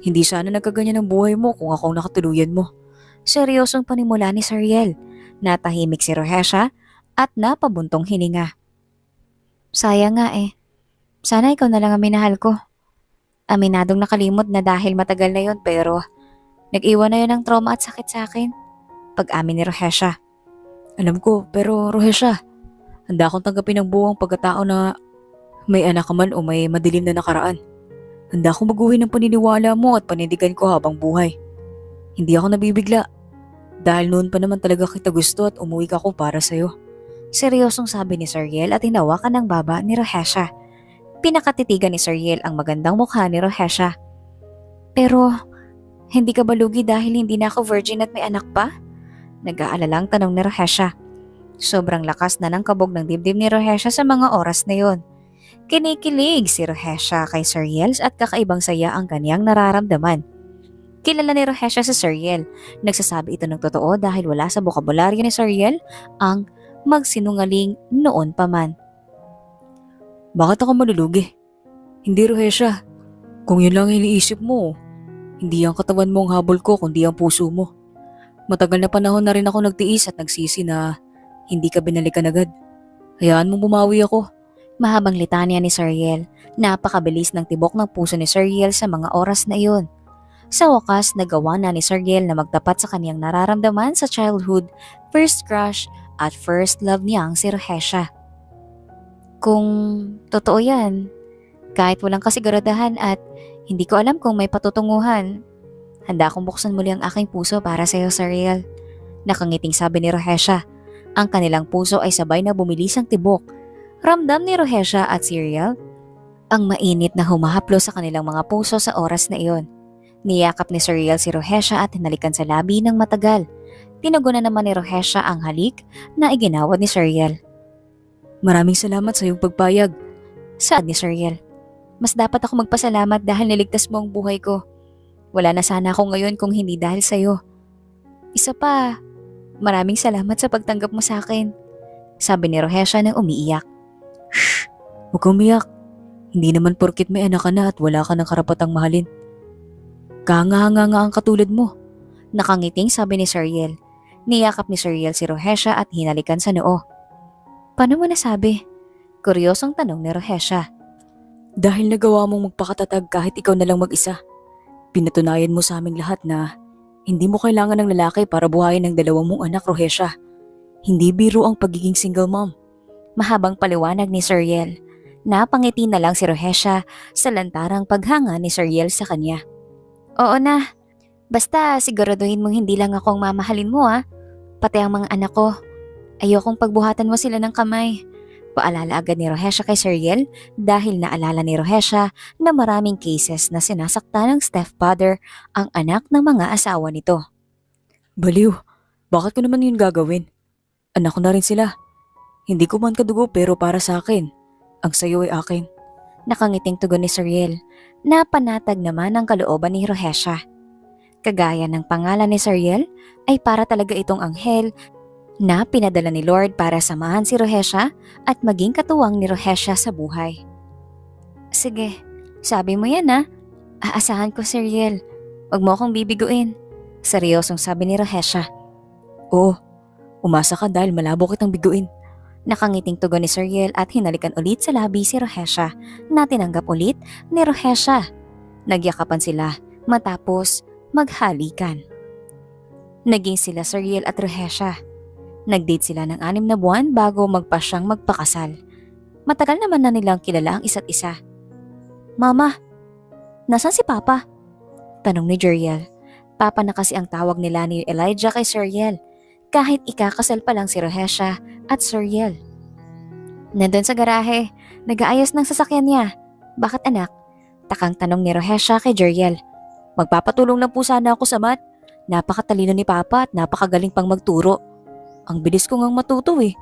[SPEAKER 1] Hindi sana nagkaganyan ang buhay mo kung ako ang nakatuluyan mo. Seryosong panimula ni Sariel. Natahimik si Rohesha at napabuntong hininga. Sayang nga eh. Sana ikaw na lang ang minahal ko. Aminadong nakalimot na dahil matagal na yon pero nag-iwan na yun ng trauma at sakit sa akin. Pag-amin ni Rohesha. Alam ko pero Rohesha, handa akong tanggapin ang buong pagkatao na may anak ka man o may madilim na nakaraan. Handa akong baguhin ang paniniwala mo at panindigan ko habang buhay. Hindi ako nabibigla. Dahil noon pa naman talaga kita gusto at umuwi ka ko para sa'yo. Seryosong sabi ni Sariel at hinawakan ng baba ni Rohesha. Pinakatitigan ni Sariel ang magandang mukha ni Rohesha. Pero, hindi ka ba lugi dahil hindi na ako virgin at may anak pa? Nag-aalalang tanong ni Rohesha. Sobrang lakas na ng kabog ng dibdib ni Rohesha sa mga oras na yon. Kinikilig si Rohesha kay Sariel at kakaibang saya ang kanyang nararamdaman. Kilala ni Rohesha si Sariel. Nagsasabi ito ng totoo dahil wala sa bokabularyo ni Sariel ang magsinungaling noon pa man. Bakit ako malulugi? Hindi Rohesha. Kung yun lang iniisip mo, hindi ang katawan mo ang habol ko kundi ang puso mo. Matagal na panahon na rin ako nagtiis at nagsisi na hindi ka binalikan agad. Hayaan mong bumawi ako. Mahabang litanya ni Sariel. Napakabilis ng tibok ng puso ni Sariel sa mga oras na iyon. Sa wakas, nagawa na ni Sariel na magtapat sa kaniyang nararamdaman sa childhood, first crush at first love niyang si Rohesha. Kung totoo yan, kahit walang kasiguradahan at hindi ko alam kung may patutunguhan, handa akong buksan muli ang aking puso para sa iyo, Sariel. Nakangiting sabi ni Rohesha. Ang kanilang puso ay sabay na bumilisang tibok. Ramdam ni Rohesha at Sariel ang mainit na humahaplo sa kanilang mga puso sa oras na iyon. Niyakap ni Sariel si Rohesha at hinalikan sa labi ng matagal. Tinugunan naman ni Rohesha ang halik na iginawad ni Sariel. Maraming salamat sa iyong pagpayag. Saad ni Sariel. Mas dapat ako magpasalamat dahil niligtas mo ang buhay ko. Wala na sana ako ngayon kung hindi dahil sa iyo. Isa pa, maraming salamat sa pagtanggap mo sa akin. Sabi ni Rohesha nang umiiyak. Shh! Huwag kang umiyak. Hindi naman porkit may anak ka na at wala ka ng karapatang mahalin. Kahanga-hanga nga ang katulad mo. Nakangiting sabi ni Sariel. Niyakap ni Sariel si Rohesha at hinalikan sa noo. Paano mo nasabi? Kuryosong tanong ni Rohesha. Dahil nagawa mong magpakatatag kahit ikaw na lang mag-isa. Pinatunayan mo sa aming lahat na hindi mo kailangan ng lalaki para buhayin ang dalawang mong anak, Rohesha. Hindi biro ang pagiging single mom. Mahabang paliwanag ni Sariel. Napangiti na lang si Rohesha sa lantarang paghanga ni Sariel sa kanya. Oo na. Basta siguraduhin mong hindi lang ako ang mamahalin mo pati ang mga anak ko. Ayokong pagbuhatan mo sila ng kamay. Paalala agad ni Rohesha kay Sariel dahil naalala ni Rohesha na maraming cases na sinasaktan ng stepfather ang anak ng mga asawa nito. Baliw, bakit ko naman yun gagawin? Anak ko na rin sila. Hindi ko man kadugo pero para sa akin, ang sayo ay akin. Nakangiting tugon ni Sariel. Napanatag naman ang kalooban ni Rohesha. Kagaya ng pangalan ni Sariel ay para talaga itong anghel na pinadala ni Lord para samahan si Rohesha at maging katuwang ni Rohesha sa buhay. Sige, sabi mo yan Aasahan ko, Sariel. Huwag mo akong bibiguin. Seryosong sabi ni Rohesha. Oo, umasa ka dahil malabo kitang biguin. Nakangiting tugon ni Sariel at hinalikan ulit sa labi si Rohesha na tinanggap ulit ni Rohesha. Nagyakapan sila matapos maghalikan. Naging sila Sariel at Rohesha. Nag-date sila ng 6 na buwan bago magpasyang magpakasal. Matagal naman na nilang kilala ang isa't isa. Mama, nasan si Papa? Tanong ni Jeriel. Papa na kasi ang tawag nila ni Elijah kay Sariel. Kahit ikakasal pa lang si Rohesha at Sariel. Nandun sa garahe, nag-aayos ng sasakyan niya. Bakit anak? Takang tanong ni Rohesha kay Jeriel. Magpapatulong lang po sana ako sa math. Napakatalino ni Papa at napakagaling pang magturo. Ang bilis ko ngang matuto eh.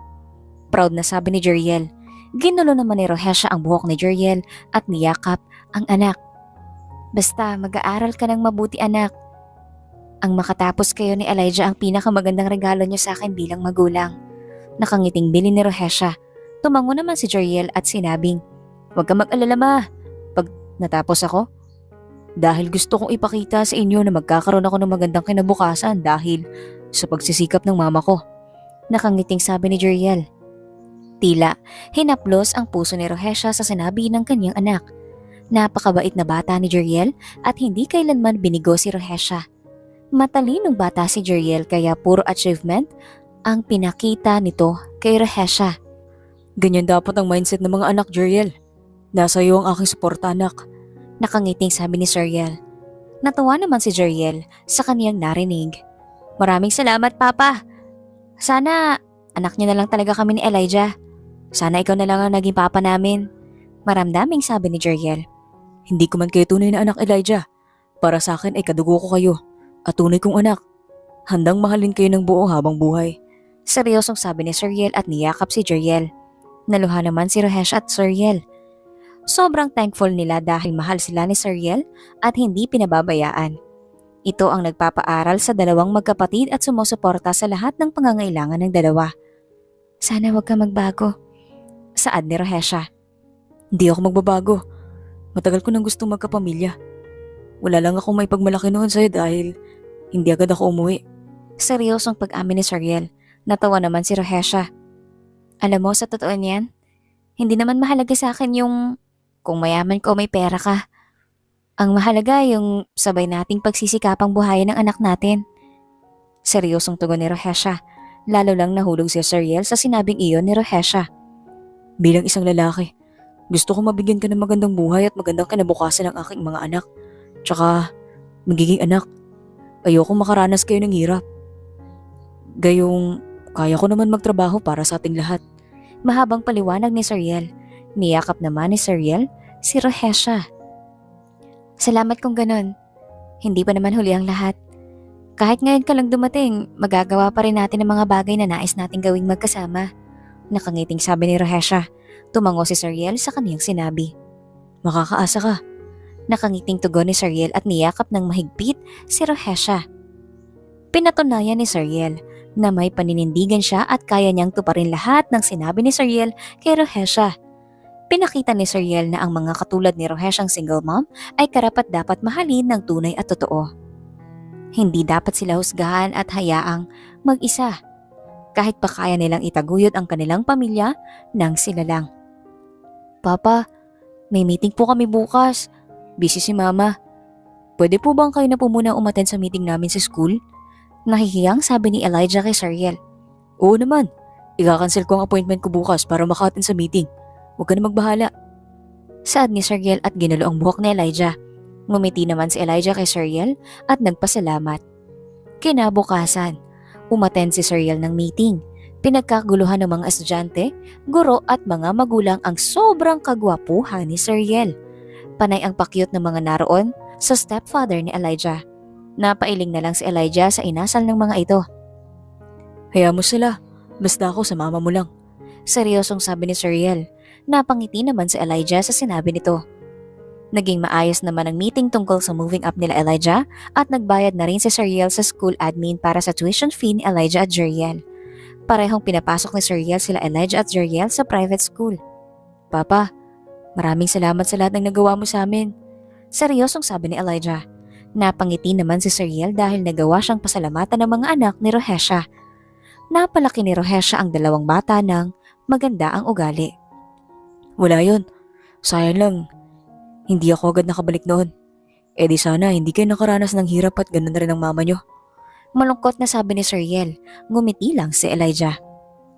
[SPEAKER 1] Proud na sabi ni Jeriel. Ginulo naman ni Rohesha ang buhok ni Jeriel at niyakap ang anak. Basta mag-aaral ka ng mabuti anak. Ang makatapos kayo ni Elijah ang pinakamagandang regalo niyo sa akin bilang magulang. Nakangiting bilin ni Rohesha. Tumango naman si Jeriel at sinabing, Huwag ka mag-alala ma. Pag natapos ako, dahil gusto kong ipakita sa inyo na magkakaroon ako ng magandang kinabukasan dahil sa pagsisikap ng mama ko. Nakangiting sabi ni Jeriel. Tila, hinaplos ang puso ni Rohesha sa sinabi ng kanyang anak. Napakabait na bata ni Jeriel at hindi kailanman binigo si Rohesha. Matalinong bata si Jeriel kaya puro achievement ang pinakita nito kay Rohesha. Ganyan dapat ang mindset ng mga anak, Jeriel. Nasa iyo ang aking suporta, anak. Nakangiting sabi ni Jeriel. Natuwa naman si Jeriel sa kaniyang narinig. Maraming salamat, Papa. Sana anak niyo na lang talaga kami ni Elijah. Sana ikaw na lang ang naging papa namin. Maramdaming sabi ni Jeriel. Hindi ko man kayo tunay na anak, Elijah. Para sa akin ay kadugo ko kayo at tunay kong anak. Handang mahalin kayo ng buo habang buhay. Seryosong sabi ni Jeriel at niyakap si Jeriel. Naluha naman si Rohesha at Jeriel. Sobrang thankful nila dahil mahal sila ni Jeriel at hindi pinababayaan. Ito ang nagpapaaral sa dalawang magkapatid at sumusuporta sa lahat ng pangangailangan ng dalawa. Sana wag ka magbago. Saad ni Rohesha. Hindi ako magbabago. Matagal ko nang gustong magkapamilya. Wala lang akong may pagmalaki noon sa'yo dahil hindi agad ako umuwi. Seryosong pag-amin ni Jeriel. Natawa naman si Rohesha. Alam mo, sa totoo niyan, hindi naman mahalaga sa akin yung kung mayaman ka o may pera ka. Ang mahalaga yung sabay nating pagsisikapang buhayin ng anak natin. Seryosong tugon ni Rohesha. Lalo lang nahulog si Jeriel sa sinabing iyon ni Rohesha. Bilang isang lalaki, gusto ko mabigyan ka ng magandang buhay at magandang kinabukasan ng aking mga anak. Tsaka, magiging anak. Ayoko makaranas kayo ng hirap. Gayong, kaya ko naman magtrabaho para sa ating lahat. Mahabang paliwanag ni Jeriel. Niyakap naman ni Jeriel si Rohesha. Salamat kung ganon. Hindi pa naman huli ang lahat. Kahit ngayon ka lang dumating, magagawa pa rin natin ang mga bagay na nais nating gawing magkasama. Nakangiting sabi ni Rohesha. Tumango si Jeriel sa kaniyang sinabi. Makakaasa ka. Nakangiting tugon ni Jeriel at niyakap ng mahigpit si Rohesha. Pinatunayan ni Jeriel na may paninindigan siya at kaya niyang tuparin lahat ng sinabi ni Jeriel kay Rohesha. Pinakita ni Jeriel na ang mga katulad ni Roheshang single mom ay karapat-dapat mahalin ng tunay at totoo. Hindi dapat sila husgahan at hayaang mag-isa. Kahit pa kaya nilang itaguyod ang kanilang pamilya nang sila lang. Papa, may meeting po kami bukas. Busy si Mama. Pwede po bang kayo na po muna umattend sa meeting namin sa school? Nahihiyang sabi ni Elijah kay Jeriel. Oo naman. Ika-cancel ko ang appointment ko bukas para maka-attend sa meeting. Huwag ka na magbahala. Saad ni Jeriel at ginulo ang buhok ni Elijah. Ngumiti naman si Elijah kay Jeriel at nagpasalamat. Kinabukasan, umattend si Jeriel ng meeting. Pinagkaguluhan ng mga estudyante, guro at mga magulang ang sobrang kagwapuhan ni Jeriel. Panay ang pakyut ng mga naroon sa stepfather ni Elijah. Napailing na lang si Elijah sa inasal ng mga ito. Hayaan mo sila, basta ako sa mama mo lang. Seryosong sabi ni Jeriel. Napangiti naman si Elijah sa sinabi nito. Naging maayos naman ang meeting tungkol sa moving up nila Elijah at nagbayad na rin si Jeriel sa school admin para sa tuition fee ni Elijah at Jeriel. Parehong pinapasok ni Jeriel sila Elijah at Jeriel sa private school. Papa, maraming salamat sa lahat ng nagawa mo sa amin. Seryosong sabi ni Elijah. Napangiti naman si Jeriel dahil nagawa siyang pasalamatan ng mga anak ni Rohesha. Napalaki ni Rohesha ang dalawang bata ng maganda ang ugali. Wala yun. Sayang lang. Hindi ako agad nakabalik noon. Di sana hindi kayo nakaranas ng hirap at ganun na rin ang mama nyo. Malungkot na sabi ni Jeriel. Ngumiti lang si Elijah.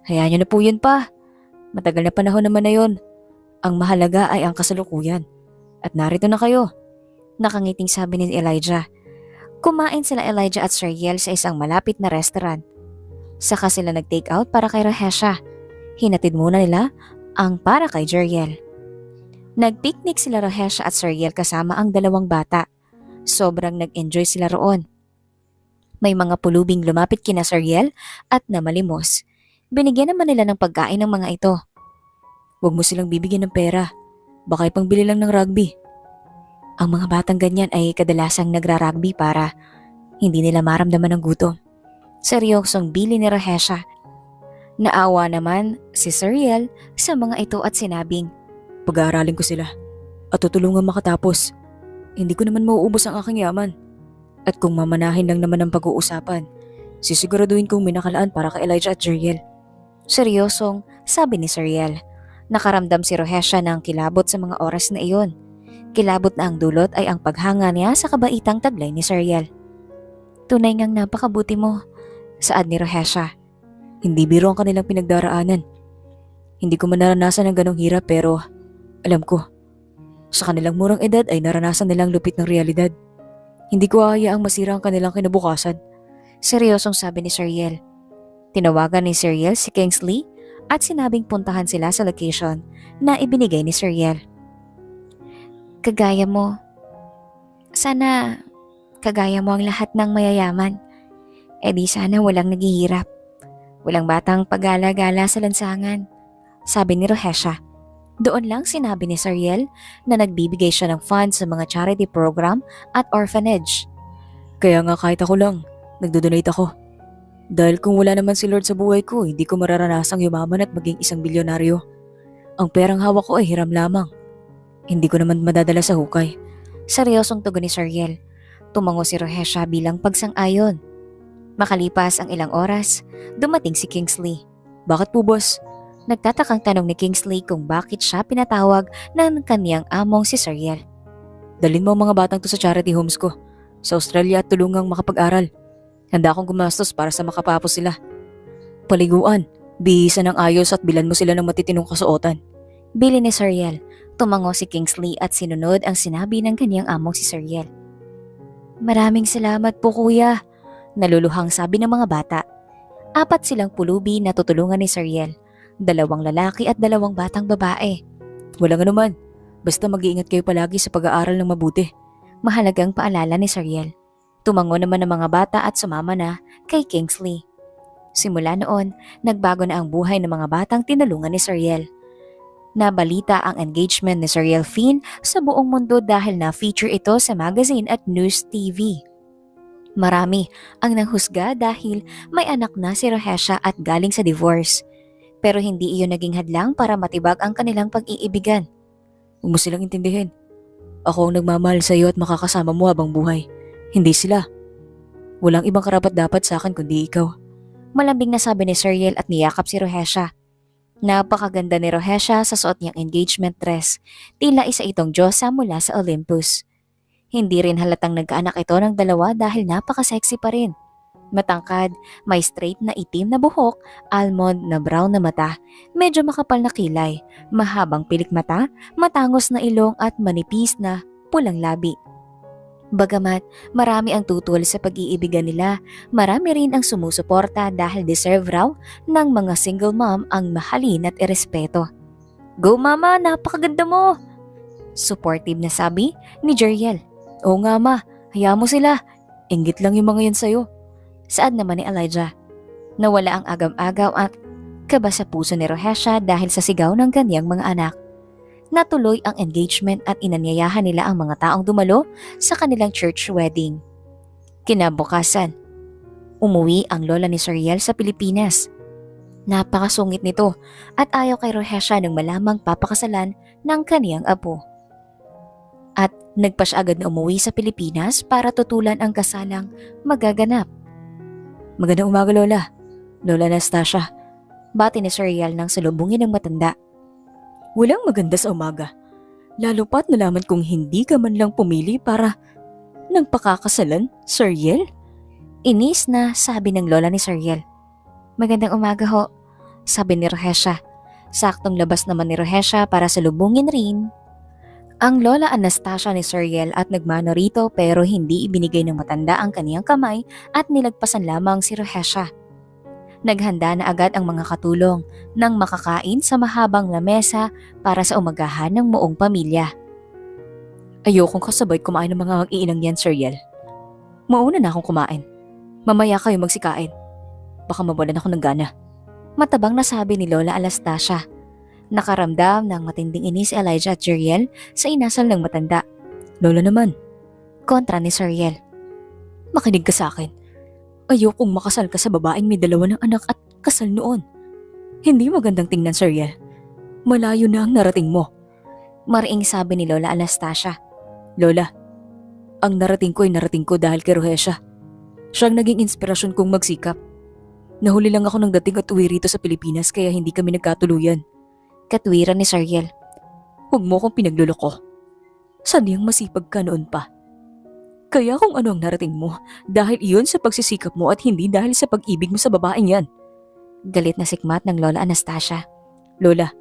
[SPEAKER 1] Hayaan nyo na po yun pa. Matagal na panahon naman na yun. Ang mahalaga ay ang kasalukuyan. At narito na kayo. Nakangiting sabi ni Elijah. Kumain sila Elijah at Jeriel sa isang malapit na restaurant. Saka sila nag-take out para kay Rohesha. Hinatid muna nila ang para kay Jeriel. Nagpiknik sila Rohesha at Jeriel kasama ang dalawang bata. Sobrang nag-enjoy sila roon. May mga pulubing lumapit kina Jeriel at namalimos. Binigyan naman nila ng pagkain ng mga ito. Huwag mo silang bibigyan ng pera. Baka ipangbili lang ng rugby. Ang mga batang ganyan ay kadalasang nagra-rugby para hindi nila maramdaman ng gutom. Seryosong bili ni Rohesha. Naawa naman si Jeriel sa mga ito at sinabing, pag-aaralin ko sila at tutulungan makatapos.
[SPEAKER 2] Hindi ko naman mauubos ang aking yaman. At kung mamanahin lang naman ang pag-uusapan, sisiguraduhin kong may nakalaan para kay Elijah at Jeriel.
[SPEAKER 1] Seryosong sabi ni Sariel. Nakaramdam si Rohesha ng kilabot sa mga oras na iyon. Kilabot na ang dulot ay ang paghanga niya sa kabaitang taglay ni Sariel. Tunay ngang napakabuti mo, saad ni Rohesha.
[SPEAKER 2] Hindi biro ang kanilang pinagdaraanan. Hindi ko man naranasan ang ganong hirap pero alam ko, sa kanilang murang edad ay naranasan nilang lupit ng realidad. Hindi ko hahayaang masira ang kanilang kinabukasan.
[SPEAKER 1] Seryosong sabi ni Sariel. Tinawagan ni Sariel si Kingsley at sinabing puntahan sila sa location na ibinigay ni Sariel. Kagaya mo. Sana kagaya mo ang lahat ng mayayaman. E di sana walang naghihirap. Walang batang pagala-gala sa lansangan, sabi ni Rohesha. Doon lang sinabi ni Sariel na nagbibigay siya ng funds sa mga charity program at orphanage.
[SPEAKER 2] Kaya nga kahit ako lang, nagdodonate ako. Dahil kung wala naman si Lord sa buhay ko, hindi ko mararanasang yumaman at maging isang bilyonaryo. Ang perang hawak ko ay hiram lamang. Hindi ko naman madadala sa hukay.
[SPEAKER 1] Seryosong tugon ni Sariel. Tumango si Rohesha bilang pagsang-ayon. Makalipas ang ilang oras, dumating si Kingsley.
[SPEAKER 2] Bakit po, boss?
[SPEAKER 1] Nagtatakang tanong ni Kingsley kung bakit siya pinatawag ng kaniyang among si Sariel.
[SPEAKER 2] Dalhin mo ang mga batang to sa charity homes ko sa Australia at tulungang makapag-aral. Handa akong gumastos para sa makapapos sila. Paliguan, bihisan ng ayos at bilan mo sila ng matitinong kasuotan.
[SPEAKER 1] Bili ni Sariel. Tumango si Kingsley at sinunod ang sinabi ng kaniyang among si Sariel. Maraming salamat po kuya, naluluhang sabi ng mga bata. 4 silang pulubi na tutulungan ni Sariel. 2 lalaki at 2 batang babae.
[SPEAKER 2] Walang anuman, basta mag-iingat kayo palagi sa pag-aaral ng mabuti.
[SPEAKER 1] Mahalagang paalala ni Sariel. Tumango naman ang mga bata at sumama na kay Kingsley. Simula noon, nagbago na ang buhay ng mga batang tinulungan ni Sariel. Nabalita ang engagement ni Sariel Finn sa buong mundo dahil na-feature ito sa magazine at news TV. Marami ang nanghusga dahil may anak na si Rohesha at galing sa divorce. Pero hindi iyon naging hadlang para matibag ang kanilang pag-iibigan.
[SPEAKER 2] Huwag mo silang intindihin. Ako ang nagmamahal sa iyo at makakasama mo habang buhay. Hindi sila. Walang ibang karapat dapat sa akin kundi ikaw.
[SPEAKER 1] Malambing na sabi ni Sariel at niyakap si Rohesha. Napakaganda ni Rohesha sa suot niyang engagement dress. Tila isa itong diyosa mula sa Olympus. Hindi rin halatang nagkaanak ito ng 2 dahil napaka-sexy pa rin. Matangkad, may straight na itim na buhok, almond na brown na mata, medyo makapal na kilay, mahabang pilik mata, matangos na ilong at manipis na pulang labi. Bagamat marami ang tutol sa pag-iibigan nila, marami rin ang sumusuporta dahil deserve raw ng mga single mom ang mahalin at irespeto. Go mama, napakaganda mo! Supportive na sabi ni Jeriel.
[SPEAKER 2] Oo nga ma, hayaan mo sila. Inggit lang yung mga yan sa'yo.
[SPEAKER 1] Saad naman ni Elijah. Nawala ang agam-agaw at kaba sa puso ni Rohesha dahil sa sigaw ng kanyang mga anak. Natuloy ang engagement at inanyayahan nila ang mga taong dumalo sa kanilang church wedding. Kinabukasan, umuwi ang lola ni Sariel sa Pilipinas. Napakasungit nito at ayaw kay Rohesha nang malamang papakasalan ng kaniyang apo. At nagpa siya agad na umuwi sa Pilipinas para tutulan ang kasalang magaganap.
[SPEAKER 2] Magandang umaga, Lola. Lola Anastasia.
[SPEAKER 1] Bati ni Sariel nang salubungin ng matanda.
[SPEAKER 2] Walang maganda sa umaga. Lalo pa't nalaman kong hindi ka man lang pumili para nang pakakasalan, Sariel?
[SPEAKER 1] Inis na sabi ng lola ni Sariel. Magandang umaga ho, sabi ni Rohesha. Saktong labas naman ni Rohesha para salubungin rin ang lola Anastasia ni Sariel at nagmano rito pero hindi ibinigay ng matanda ang kaniyang kamay at nilagpasan lamang si Rohesha. Naghanda na agad ang mga katulong nang makakain sa mahabang lamesa para sa umagahan ng buong pamilya.
[SPEAKER 2] Ayokong kasabay kumain ng mga mag-iinang yan, Sariel. Mauna na akong kumain. Mamaya kayo magsikain. Baka mawalan ako ng gana.
[SPEAKER 1] Matabang nasabi ni Lola Anastasia. Nakaramdam ng matinding inis si Elijah at Jeriel sa inasal ng matanda.
[SPEAKER 2] Lola naman.
[SPEAKER 1] Kontra ni Sariel.
[SPEAKER 2] Makinig ka sa akin. Ayokong makasal ka sa babaeng may 2 ng anak at kasal noon. Hindi magandang tingnan, Sariel. Malayo na ang narating mo.
[SPEAKER 1] Mariing sabi ni Lola Anastasia.
[SPEAKER 2] Lola, Ang narating ko ay narating ko dahil kay Rohesha. Siya ang naging inspirasyon kong magsikap. Nahuli lang ako ng dating at uwi rito sa Pilipinas kaya hindi kami nagkatuluyan.
[SPEAKER 1] Katwiran ni Sariel.
[SPEAKER 2] Huwag mo akong pinagluloko. Saniyang masipag ka noon pa. Kaya kung ano ang narating mo, dahil iyon sa pagsisikap mo at hindi dahil sa pag-ibig mo sa babaeng yan.
[SPEAKER 1] Galit na sikmat ng Lola Anastasia.
[SPEAKER 2] Lola,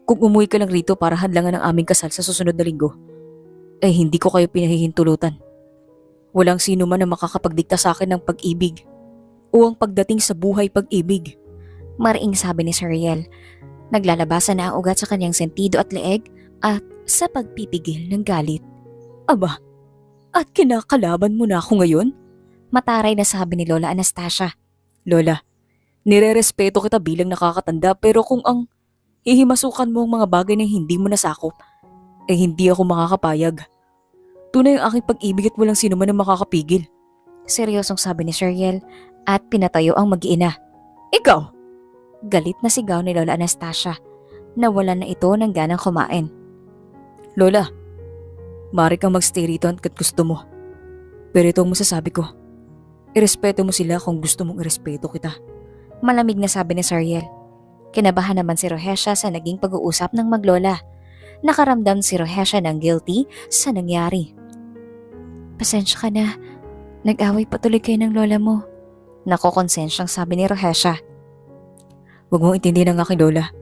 [SPEAKER 2] kung umuwi ka lang rito para hadlangan ang aming kasal sa susunod na linggo, ay hindi ko kayo pinahihintulutan. Walang sino man ang makakapagdikta sa akin ng pag-ibig o ang pagdating sa buhay pag-ibig.
[SPEAKER 1] Mariing sabi ni Sariel. Naglalabasan na ang ugat sa kanyang sentido at leeg at sa pagpipigil ng galit.
[SPEAKER 2] Aba, at kinakalaban mo na ako ngayon?
[SPEAKER 1] Mataray na sabi ni Lola Anastasia.
[SPEAKER 2] Lola, nirerespeto kita bilang nakakatanda pero kung ang hihimasukan mo ang mga bagay na hindi mo nasakop, ay hindi ako makakapayag. Tunay ang aking pag-ibig at walang sino man ang makakapigil.
[SPEAKER 1] Seryosong sabi ni Sariel at pinatayo ang mag-iina.
[SPEAKER 2] Ikaw?
[SPEAKER 1] Galit na sigaw ni Lola Anastasia. Nawalan na ito ng ganang kumain.
[SPEAKER 2] Lola, maaari kang magstay rito hanggat gusto mo. Pero ito ang masasabi ko. Irespeto mo sila kung gusto mong irespeto kita.
[SPEAKER 1] Malamig na sabi ni Sariel. Kinabahan naman si Rohesha sa naging pag-uusap ng maglola. Nakaramdam si Rohesha ng guilty sa nangyari. Pasensya ka na. Nag-away patuloy kayo ng lola mo. Nakokonsensyang sabi ni Rohesha.
[SPEAKER 2] Huwag mong intindihin ang aking lola.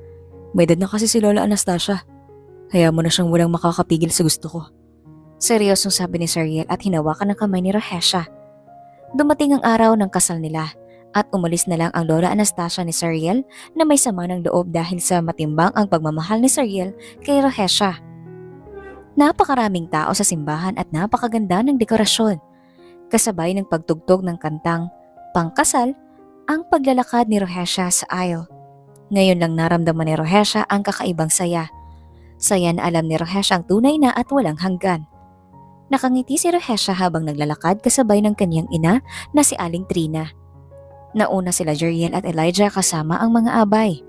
[SPEAKER 2] May edad na kasi si Lola Anastasia. Hayaan mo na siyang walang makakapigil sa gusto ko.
[SPEAKER 1] Seryosong sabi ni Sariel at hinawakan ng kamay ni Rohesha. Dumating ang araw ng kasal nila at umalis na lang ang Lola Anastasia ni Sariel na may sama ng loob dahil sa matimbang ang pagmamahal ni Sariel kay Rohesha. Napakaraming tao sa simbahan at napakaganda ng dekorasyon. Kasabay ng pagtugtog ng kantang pangkasal ang paglalakad ni Rohesha sa aisle. Ngayon lang naramdaman ni Rohesha ang kakaibang saya. Saya na alam ni Rohesha ang tunay na at walang hanggan. Nakangiti si Rohesha habang naglalakad kasabay ng kanyang ina na si Aling Trina. Nauna sila Jeriel at Elijah kasama ang mga abay.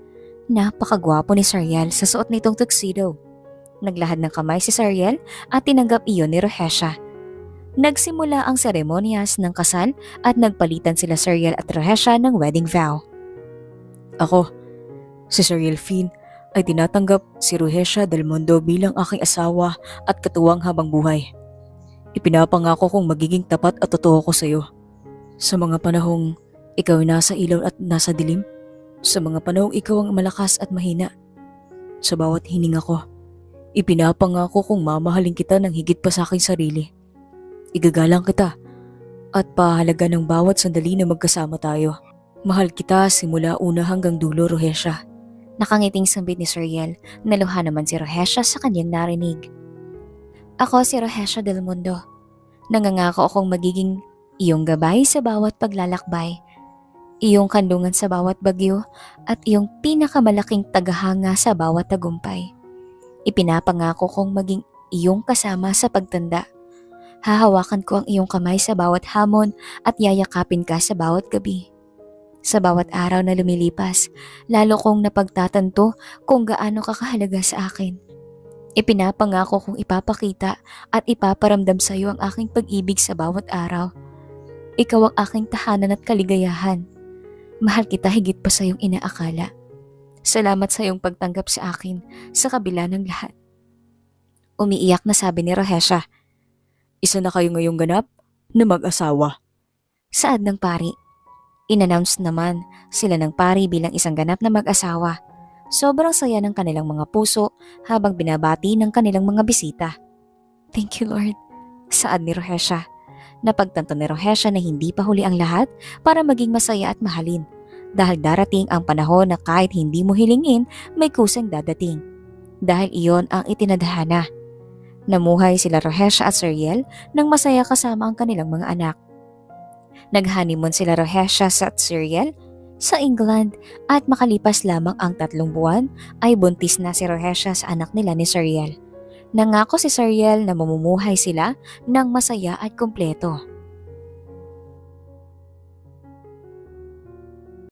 [SPEAKER 1] Napakagwapo ni Sariel sa suot nitong tuxedo. Naglahad ng kamay si Sariel at tinanggap iyon ni Rohesha. Nagsimula ang seremonyas ng kasal at nagpalitan sila Sariel at Rohesha ng wedding vow.
[SPEAKER 2] Ako, si Sariel Finn, ay tinatanggap si Rohesha del Mundo bilang aking asawa at katuwang habang buhay. Ipinapangako kong magiging tapat at totoo ko sa iyo. Sa mga panahong ikaw ay nasa ilaw at nasa dilim, sa mga panahong ikaw ang malakas at mahina, sa bawat hininga ko, ipinapangako kong mamahalin kita ng higit pa sa aking sarili. Igagalang kita at pahalaga ng bawat sandali na magkasama tayo. Mahal kita simula una hanggang dulo, Rohesha.
[SPEAKER 1] Nakangiting sambit ni Sariel, naluha naman si Rohesha sa kanyang narinig. Ako si Rohesha del Mundo. Nangangako akong magiging iyong gabay sa bawat paglalakbay, iyong kandungan sa bawat bagyo at iyong pinakamalaking tagahanga sa bawat tagumpay. Ipinapangako kong maging iyong kasama sa pagtanda. Hahawakan ko ang iyong kamay sa bawat hamon at yayakapin ka sa bawat gabi. Sa bawat araw na lumilipas, lalo kong napagtatanto kung gaano ka kahalaga sa akin. Ipinapangako kong ipapakita at ipaparamdam sa iyo ang aking pag-ibig sa bawat araw. Ikaw ang aking tahanan at kaligayahan. Mahal kita higit pa sa iyong inaakala. Salamat sa iyong pagtanggap sa akin sa kabila ng lahat. Umiiyak na sabi ni Rohesha.
[SPEAKER 2] Isa na kayo ngayong ganap na mag-asawa.
[SPEAKER 1] Saad ng pari. Inannounce naman sila ng pari bilang isang ganap na mag-asawa. Sobrang saya ng kanilang mga puso habang binabati ng kanilang mga bisita. Thank you Lord, saad ni Rohesha. Napagtanto ni Rohesha na hindi pa huli ang lahat para maging masaya at mahalin. Dahil darating ang panahon na kahit hindi mo hilingin, may kusang dadating. Dahil iyon ang itinadhana. Namuhay sila Rohesha at Sariel nang masaya kasama ang kanilang mga anak. Nag-honeymoon sila Rohesha at Sariel sa England at makalipas lamang ang 3 buwan ay buntis na si Rohesha sa anak nila ni Sariel. Nangako si Sariel na mamumuhay sila ng masaya at kumpleto.